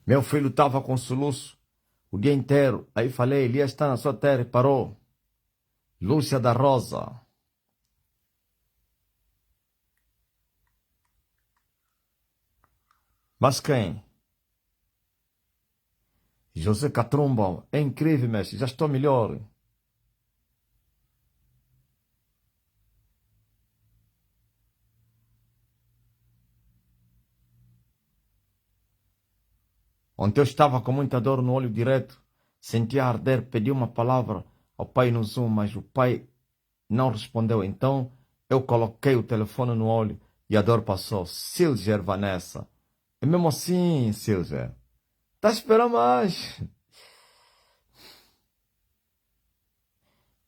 Meu filho estava com soluço o dia inteiro. Aí falei, Elias está na sua terra e parou. Lúcia da Rosa. Mas quem? José Catrumba. É incrível, mestre. Já estou melhor. Ontem eu estava com muita dor no olho direito. Sentia arder. Pedi uma palavra ao pai no Zoom, mas o pai não respondeu. Então eu coloquei o telefone no olho e a dor passou. Silger, Vanessa. É mesmo assim, Silger. Tá esperando mais.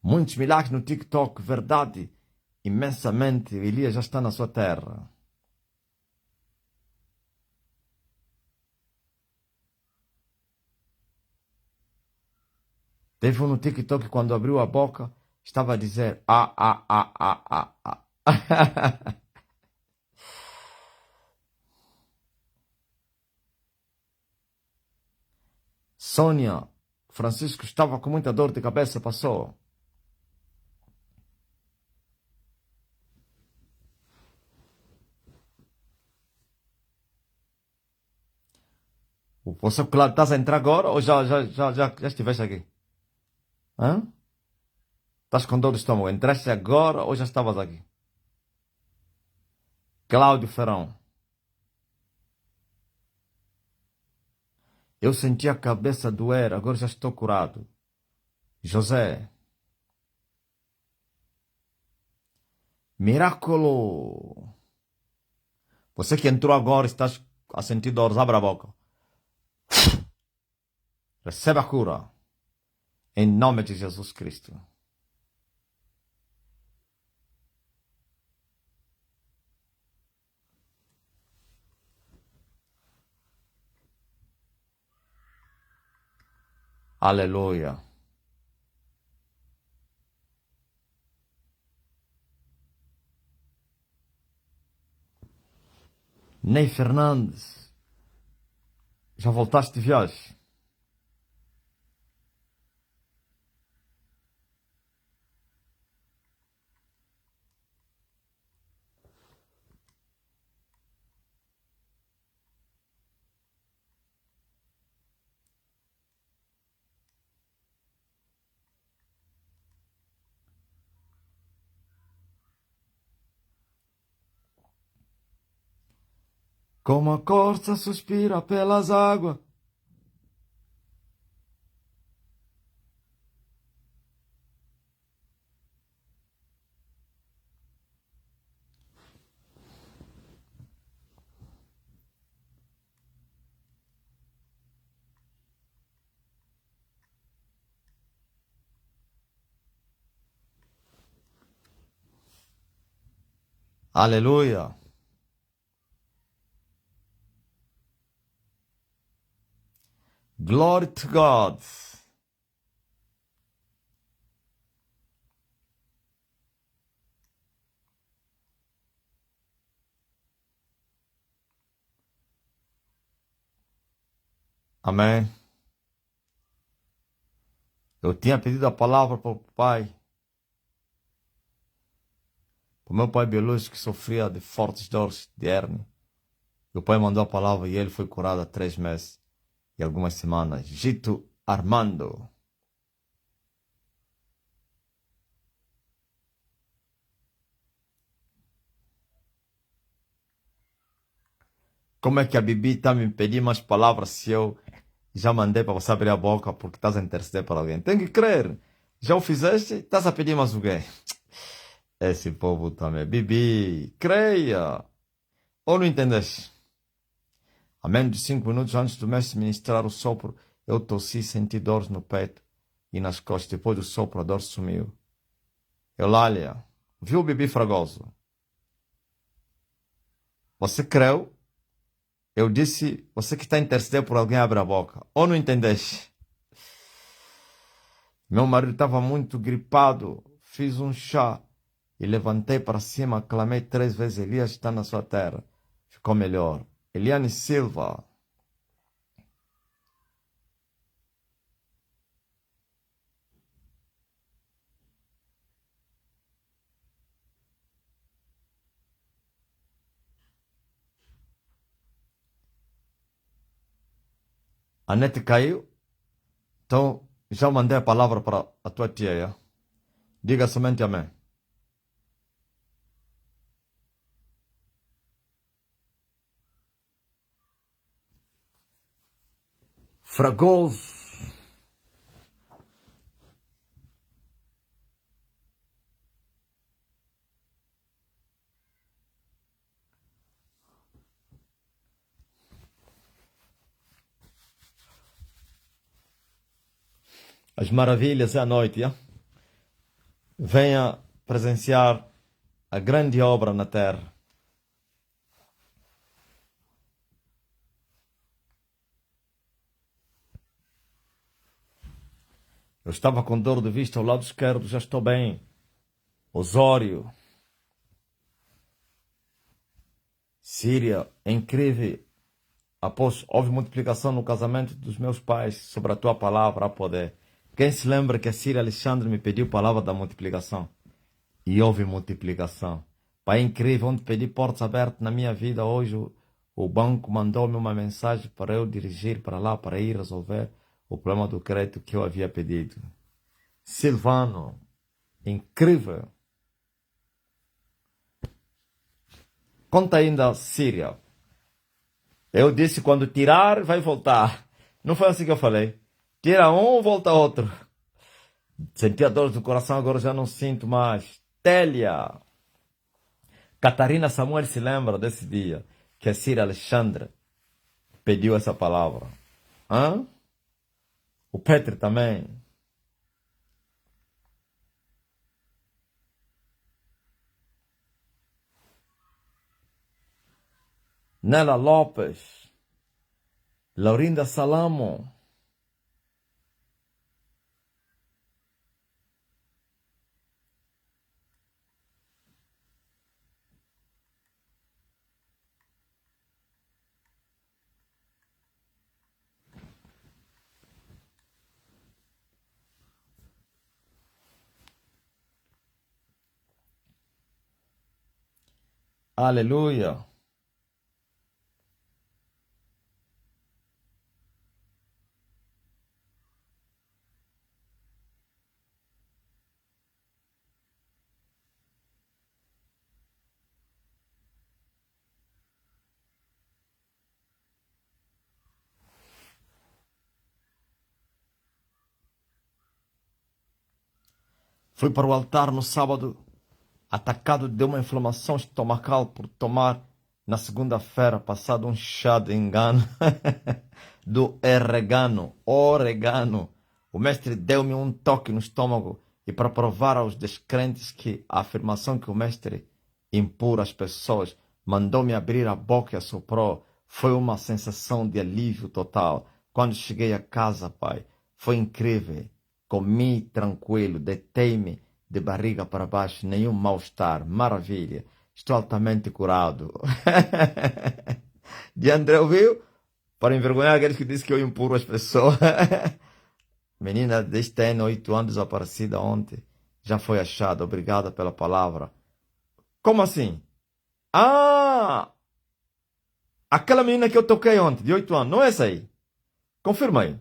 Muitos milagres no TikTok, verdade. Imensamente, Elias já está na sua terra. Teve um no TikTok que quando abriu a boca, estava a dizer ah. Sônia, Francisco estava com muita dor de cabeça, passou. Você, claro, estás a entrar agora ou já estiveste aqui? Hã? Estás com dor de estômago? Entraste agora ou já estavas aqui? Cláudio Ferrão. Eu senti a cabeça doer, agora já estou curado. José. Miraculo. Você que entrou agora e estás a sentir dores, abre a boca. Receba a cura. Em nome de Jesus Cristo. Aleluia. Ney Fernandes. Já voltaste de viagem? Como a corça suspira pelas águas. Aleluia. Glory to God. Amém. Eu tinha pedido a palavra para o pai. Para o meu pai biológico que sofria de fortes dores de hérnia. O pai mandou a palavra e ele foi curado há 3 meses e algumas semanas. Gito Armando. Como é que a Bibi está me pedindo mais palavras se eu já mandei para você abrir a boca porque estás a interceder para alguém? Tem que crer. Já o fizeste? Estás a pedir mais o quê? Esse povo também. Bibi, creia. Ou não entendeste? A menos de 5 minutos antes do mestre ministrar o sopro, eu tossi, senti dores no peito e nas costas. Depois do sopro, a dor sumiu. Eulália, viu o Bibi Fragoso? Você creu? Eu disse, você que está a interceder por alguém, abre a boca. Ou não entendeste? Meu marido estava muito gripado. Fiz um chá e levantei para cima, clamei 3 vezes, Elias está na sua terra. Ficou melhor. Eliane Silva. A net caiu? Então, já mandei a palavra para a tua tia, já? Diga somente amém. Fragoso. As maravilhas é à noite, yeah? Venha presenciar a grande obra na terra. Eu estava com dor de vista ao lado esquerdo, já estou bem. Osório. Síria, é incrível. Após houve multiplicação no casamento dos meus pais sobre a tua palavra a poder. Quem se lembra que a Síria Alexandre me pediu palavra da multiplicação? E houve multiplicação. Pai, é incrível, onde pedi portas abertas na minha vida, hoje o banco mandou-me uma mensagem para eu dirigir para lá, para ir resolver o problema do crédito que eu havia pedido. Silvano, incrível. Conta ainda a Síria. Eu disse, quando tirar, vai voltar. Não foi assim que eu falei. Tira um, volta outro. Sentia dores no coração, agora já não sinto mais. Télia. Catarina Samuel se lembra desse dia que a Síria Alexandre pediu essa palavra. Hã? O Petri também. Nela Lopes. Laurinda Salamo. Aleluia. Fui para o altar no sábado, atacado de uma inflamação estomacal por tomar na segunda-feira, passado um chá de engano do oregano. O mestre deu-me um toque no estômago e para provar aos descrentes que a afirmação que o mestre impura às pessoas mandou-me abrir a boca e assoprou. Foi uma sensação de alívio total. Quando cheguei a casa, pai, foi incrível. Comi tranquilo, deitei-me de barriga para baixo, nenhum mal-estar, maravilha. Estou altamente curado. De André ouviu? Para envergonhar aqueles que dizem que eu impuro as pessoas. Menina deste ano, 8 anos, desaparecida ontem, já foi achada. Obrigada pela palavra. Como assim? Ah! Aquela menina que eu toquei ontem, de 8 anos, não é essa aí? Confirma aí.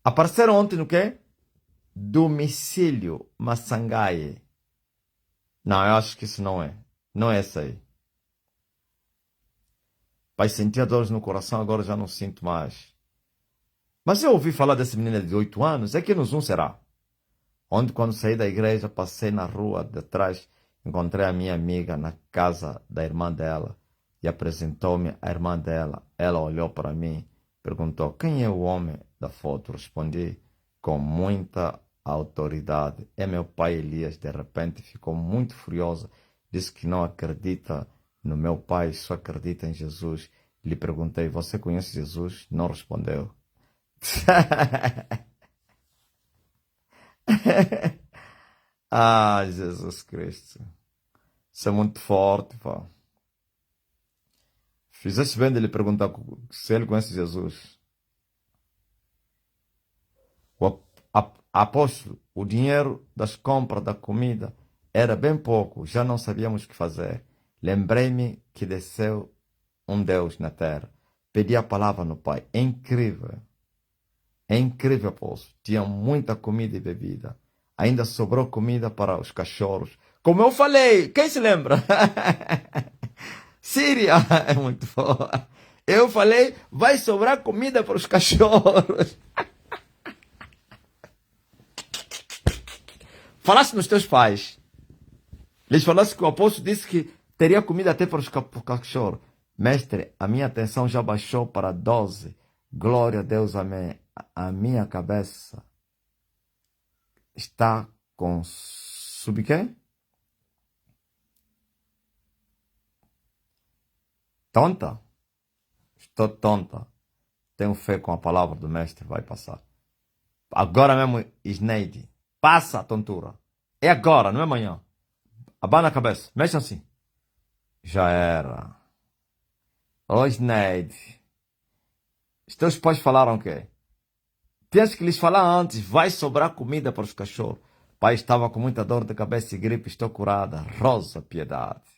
Apareceram ontem no quê? Domicílio Massangaie. Não, eu acho que isso não é. Não é essa aí. Pai, sentia dores no coração, agora já não sinto mais. Mas eu ouvi falar dessa menina de 8 anos, é que no Zoom será. Onde, quando saí da igreja, passei na rua de trás, encontrei a minha amiga na casa da irmã dela e apresentou-me a irmã dela. Ela olhou para mim, perguntou, quem é o homem da foto? Respondi com muita autoridade. É meu pai Elias. De repente ficou muito furiosa. Disse que não acredita no meu pai, só acredita em Jesus. Lhe perguntei, você conhece Jesus? Não respondeu. Ah, Jesus Cristo. Isso é muito forte, pá. Fizeste bem de lhe perguntar se ele conhece Jesus. O apóstolo, o dinheiro das compras da comida era bem pouco, já não sabíamos o que fazer. Lembrei-me que desceu um Deus na terra. Pedi a palavra no Pai. É incrível, apóstolo. Tinha muita comida e bebida. Ainda sobrou comida para os cachorros. Como eu falei, quem se lembra? Síria é muito boa. Eu falei, vai sobrar comida para os cachorros. Falasse nos teus pais. Lhes falasse que o apóstolo disse que teria comida até para os cachorros. Mestre, a minha atenção já baixou para 12. Glória a Deus, amém. A minha cabeça está com sub quê? Tonta? Estou tonta. Tenho fé com a palavra do mestre, vai passar. Agora mesmo, Isneide. Passa a tontura. É agora, não é amanhã. Abana a cabeça. Mexe assim. Já era. Ô, Isneide. Os teus pais falaram o quê? Tens que lhes falar antes. Vai sobrar comida para os cachorros. Pai estava com muita dor de cabeça e gripe. Estou curada. Rosa Piedade.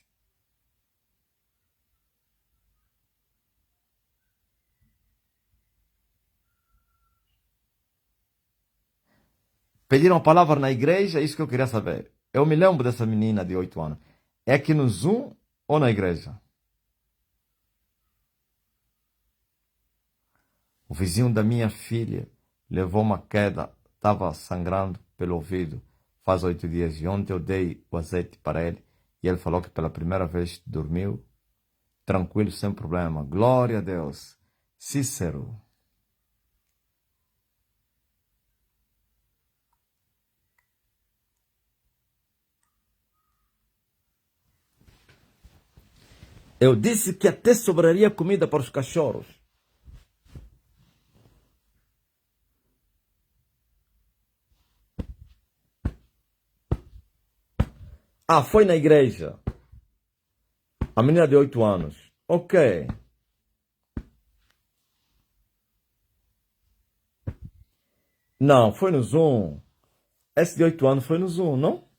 Pediram a palavra na igreja, é isso que eu queria saber. Eu me lembro dessa menina de 8 anos. É aqui no Zoom ou na igreja? O vizinho da minha filha levou uma queda, estava sangrando pelo ouvido faz 8 dias. E ontem eu dei o azeite para ele e ele falou que pela primeira vez dormiu tranquilo, sem problema. Glória a Deus. Cícero. Eu disse que até sobraria comida para os cachorros. Ah, foi na igreja. A menina de 8 anos. Ok. Não, foi no Zoom. Esse de 8 anos foi no Zoom, não?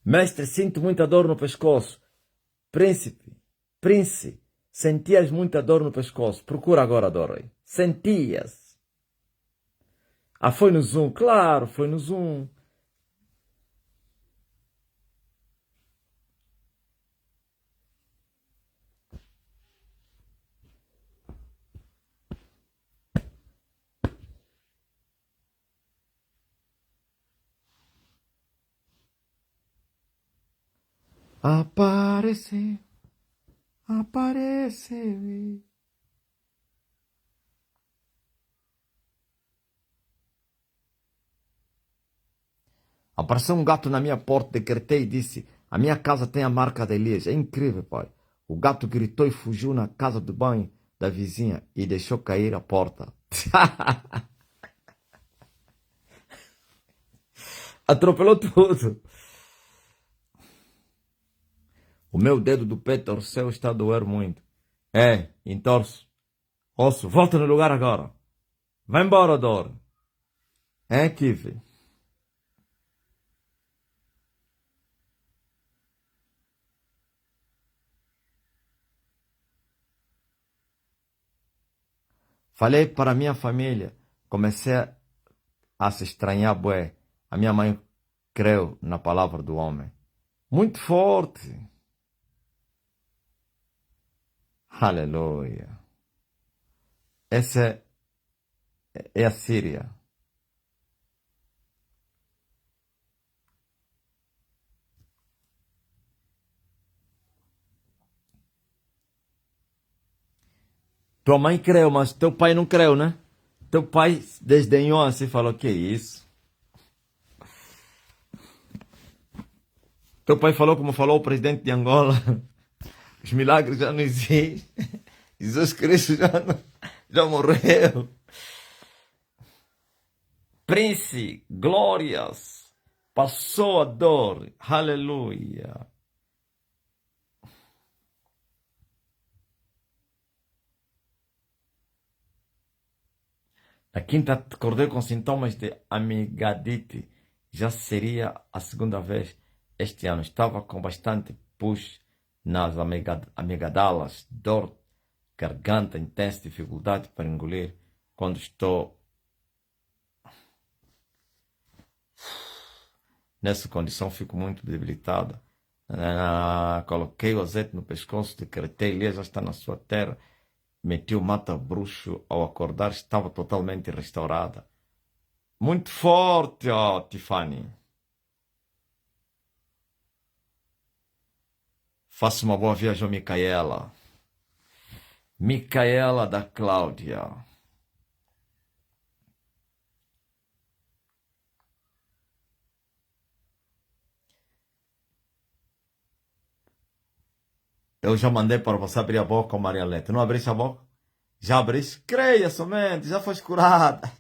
Mestre, sinto muita dor no pescoço. Príncipe, sentias muita dor no pescoço. Procura agora a dor aí. Sentias. Ah, foi no Zoom. Claro, foi no Zoom. Aparece, aparece. Apareceu um gato na minha porta, decretei e disse: a minha casa tem a marca de Elias. É incrível, pai. O gato gritou e fugiu na casa do banho da vizinha e deixou cair a porta. Atropelou tudo. O meu dedo do pé torceu, está a doer muito. É, entorce. Osso, volta no lugar agora. Vai embora, dor. É, Kiff. Falei para a minha família. Comecei a se estranhar, bué. A minha mãe creu na palavra do homem. Muito forte. Aleluia. Essa é a Síria. Tua mãe creu, mas teu pai não creu, né? Teu pai desdenhou assim e falou: que isso? Teu pai falou como falou o presidente de Angola. Os milagres já não existem. Jesus Cristo já morreu. Príncipe, glórias. Passou a dor. Aleluia. Na quinta, acordei com sintomas de amigadite. Já seria a segunda vez este ano. Estava com bastante pus nas amigdalas, dor, garganta intensa, dificuldade para engolir. Quando estou nessa condição, fico muito debilitada. Coloquei o azeite no pescoço, decretei, Elias já está na sua terra. Meti o mata-bruxo, ao acordar estava totalmente restaurada. Muito forte, ó, Tiffany. Faça uma boa viagem, Micaela. Micaela da Cláudia. Eu já mandei para você abrir a boca, Maria Leta. Não abriste a boca? Já abriste? Creia somente, já foi curada.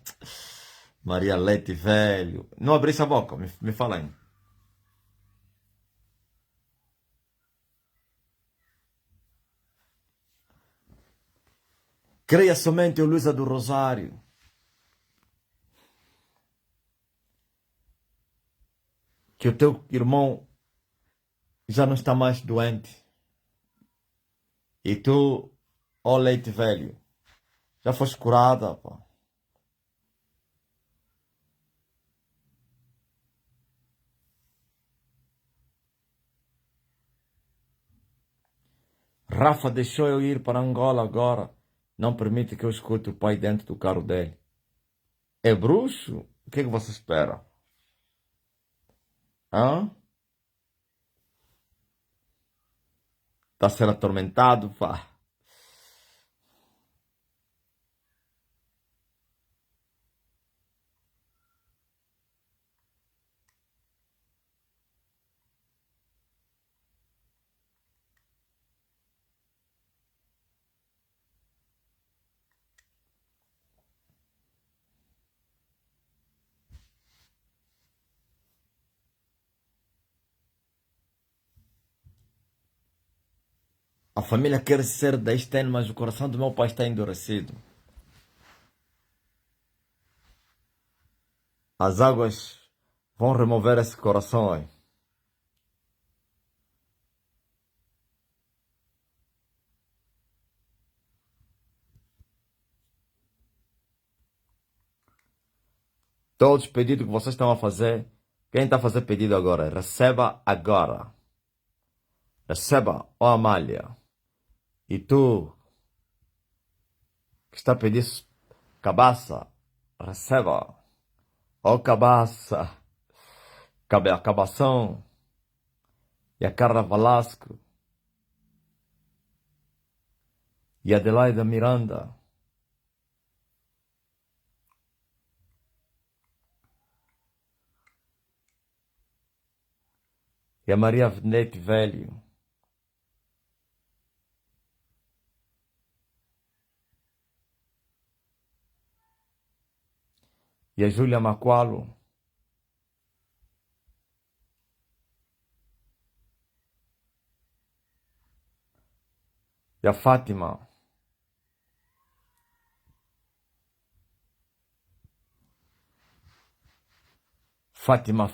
Maria Lete, velho. Não abriste a boca? Me fala aí. Creia somente, Luísa do Rosário. Que o teu irmão já não está mais doente. E tu, ó leite velho, já foste curada, pá. Rafa deixou eu ir para Angola agora. Não permite que eu escute o pai dentro do carro dele. É bruxo? O que é que você espera? Hã? Tá sendo atormentado, pá. A família quer ser da Estene, mas o coração do meu pai está endurecido. As águas vão remover esse coração aí. Todos os pedidos que vocês estão a fazer, quem está a fazer pedido agora, receba agora. Receba, ó Amália. E tu, que está a pedir cabaça, receba. Ó cabaça. A cabação. E a Carla Valasco. E a Adelaida Miranda. E a Maria Venete Velho. E a Júlia Macualo. E a Fátima. Fátima.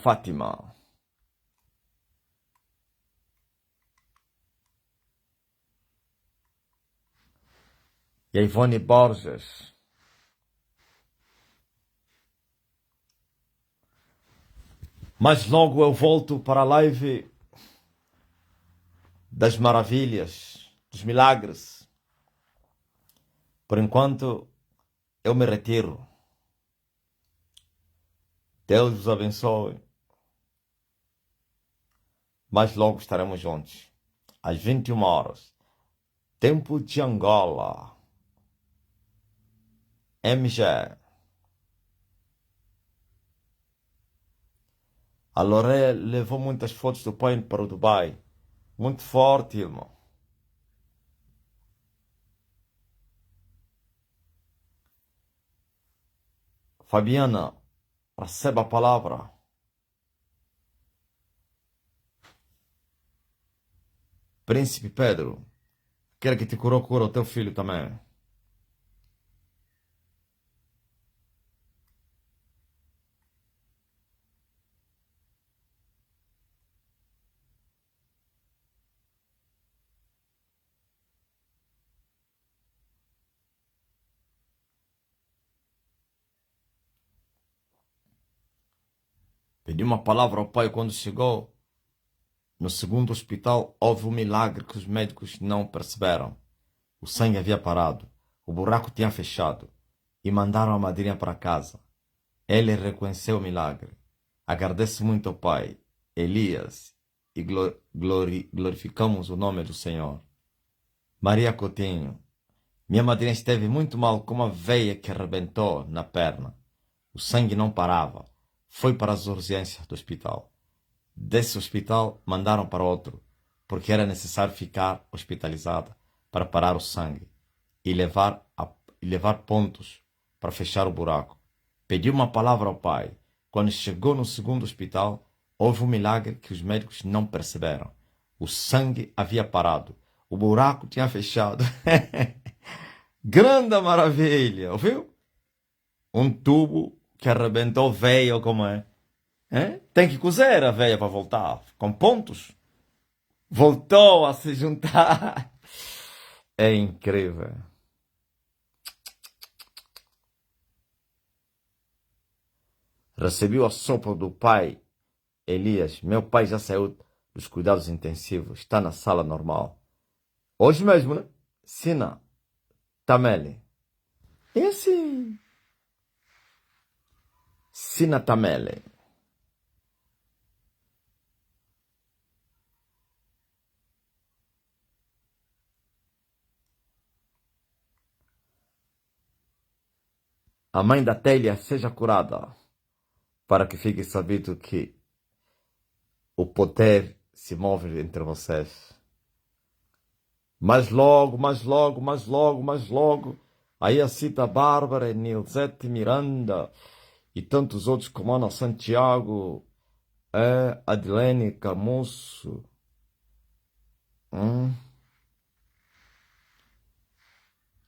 E a Ivone Borges. Mas logo eu volto para a live das maravilhas, dos milagres. Por enquanto, eu me retiro. Deus os abençoe. Mas logo estaremos juntos. Às 21 horas. Tempo de Angola. MG. A Loré levou muitas fotos do pai para o Dubai. Muito forte, irmão. Fabiana, receba a palavra. Príncipe Pedro, quer que te curou, cura o teu filho também. Pedi uma palavra ao pai quando chegou. No segundo hospital houve um milagre que os médicos não perceberam. O sangue havia parado, o buraco tinha fechado e mandaram a madrinha para casa. Ele reconheceu o milagre. Agradece muito ao pai, Elias e glorificamos o nome do Senhor. Maria Coutinho, minha madrinha esteve muito mal com uma veia que arrebentou na perna. O sangue não parava. Foi para as urgências do hospital. Desse hospital mandaram para outro, porque era necessário ficar hospitalizada para parar o sangue e levar pontos para fechar o buraco. Pediu uma palavra ao pai. Quando chegou no segundo hospital, houve um milagre que os médicos não perceberam. O sangue havia parado. O buraco tinha fechado. Grande maravilha, ouviu? Um tubo que arrebentou veio como é. Tem que cozer a veia para voltar. Com pontos. Voltou a se juntar. É incrível. Recebi a sopa do pai Elias. Meu pai já saiu dos cuidados intensivos. Está na sala normal. Hoje mesmo, né? Sina. Tamele. É assim. Sina Tamele. A mãe da Télia seja curada, para que fique sabido que o poder se move entre vocês. Mas logo, mais logo, mais logo, mais logo, aí a Cita Bárbara, Nilzete Miranda e tantos outros como Ana Santiago, Adilene Camusso,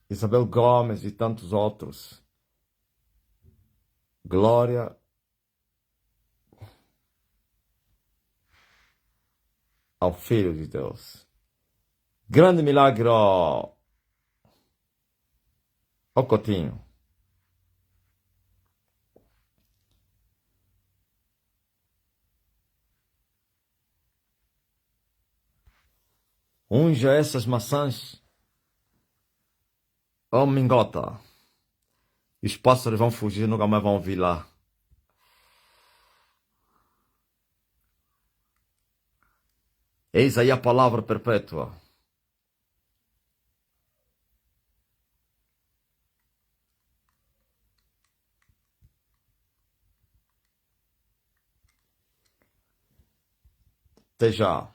Isabel Gomes e tantos outros. Glória ao Filho de Deus. Grande milagre, ó Coutinho. Unja essas maçãs, ó Mingota. E os pássaros vão fugir, nunca mais vão vir lá. Eis aí a palavra perpétua. Até já.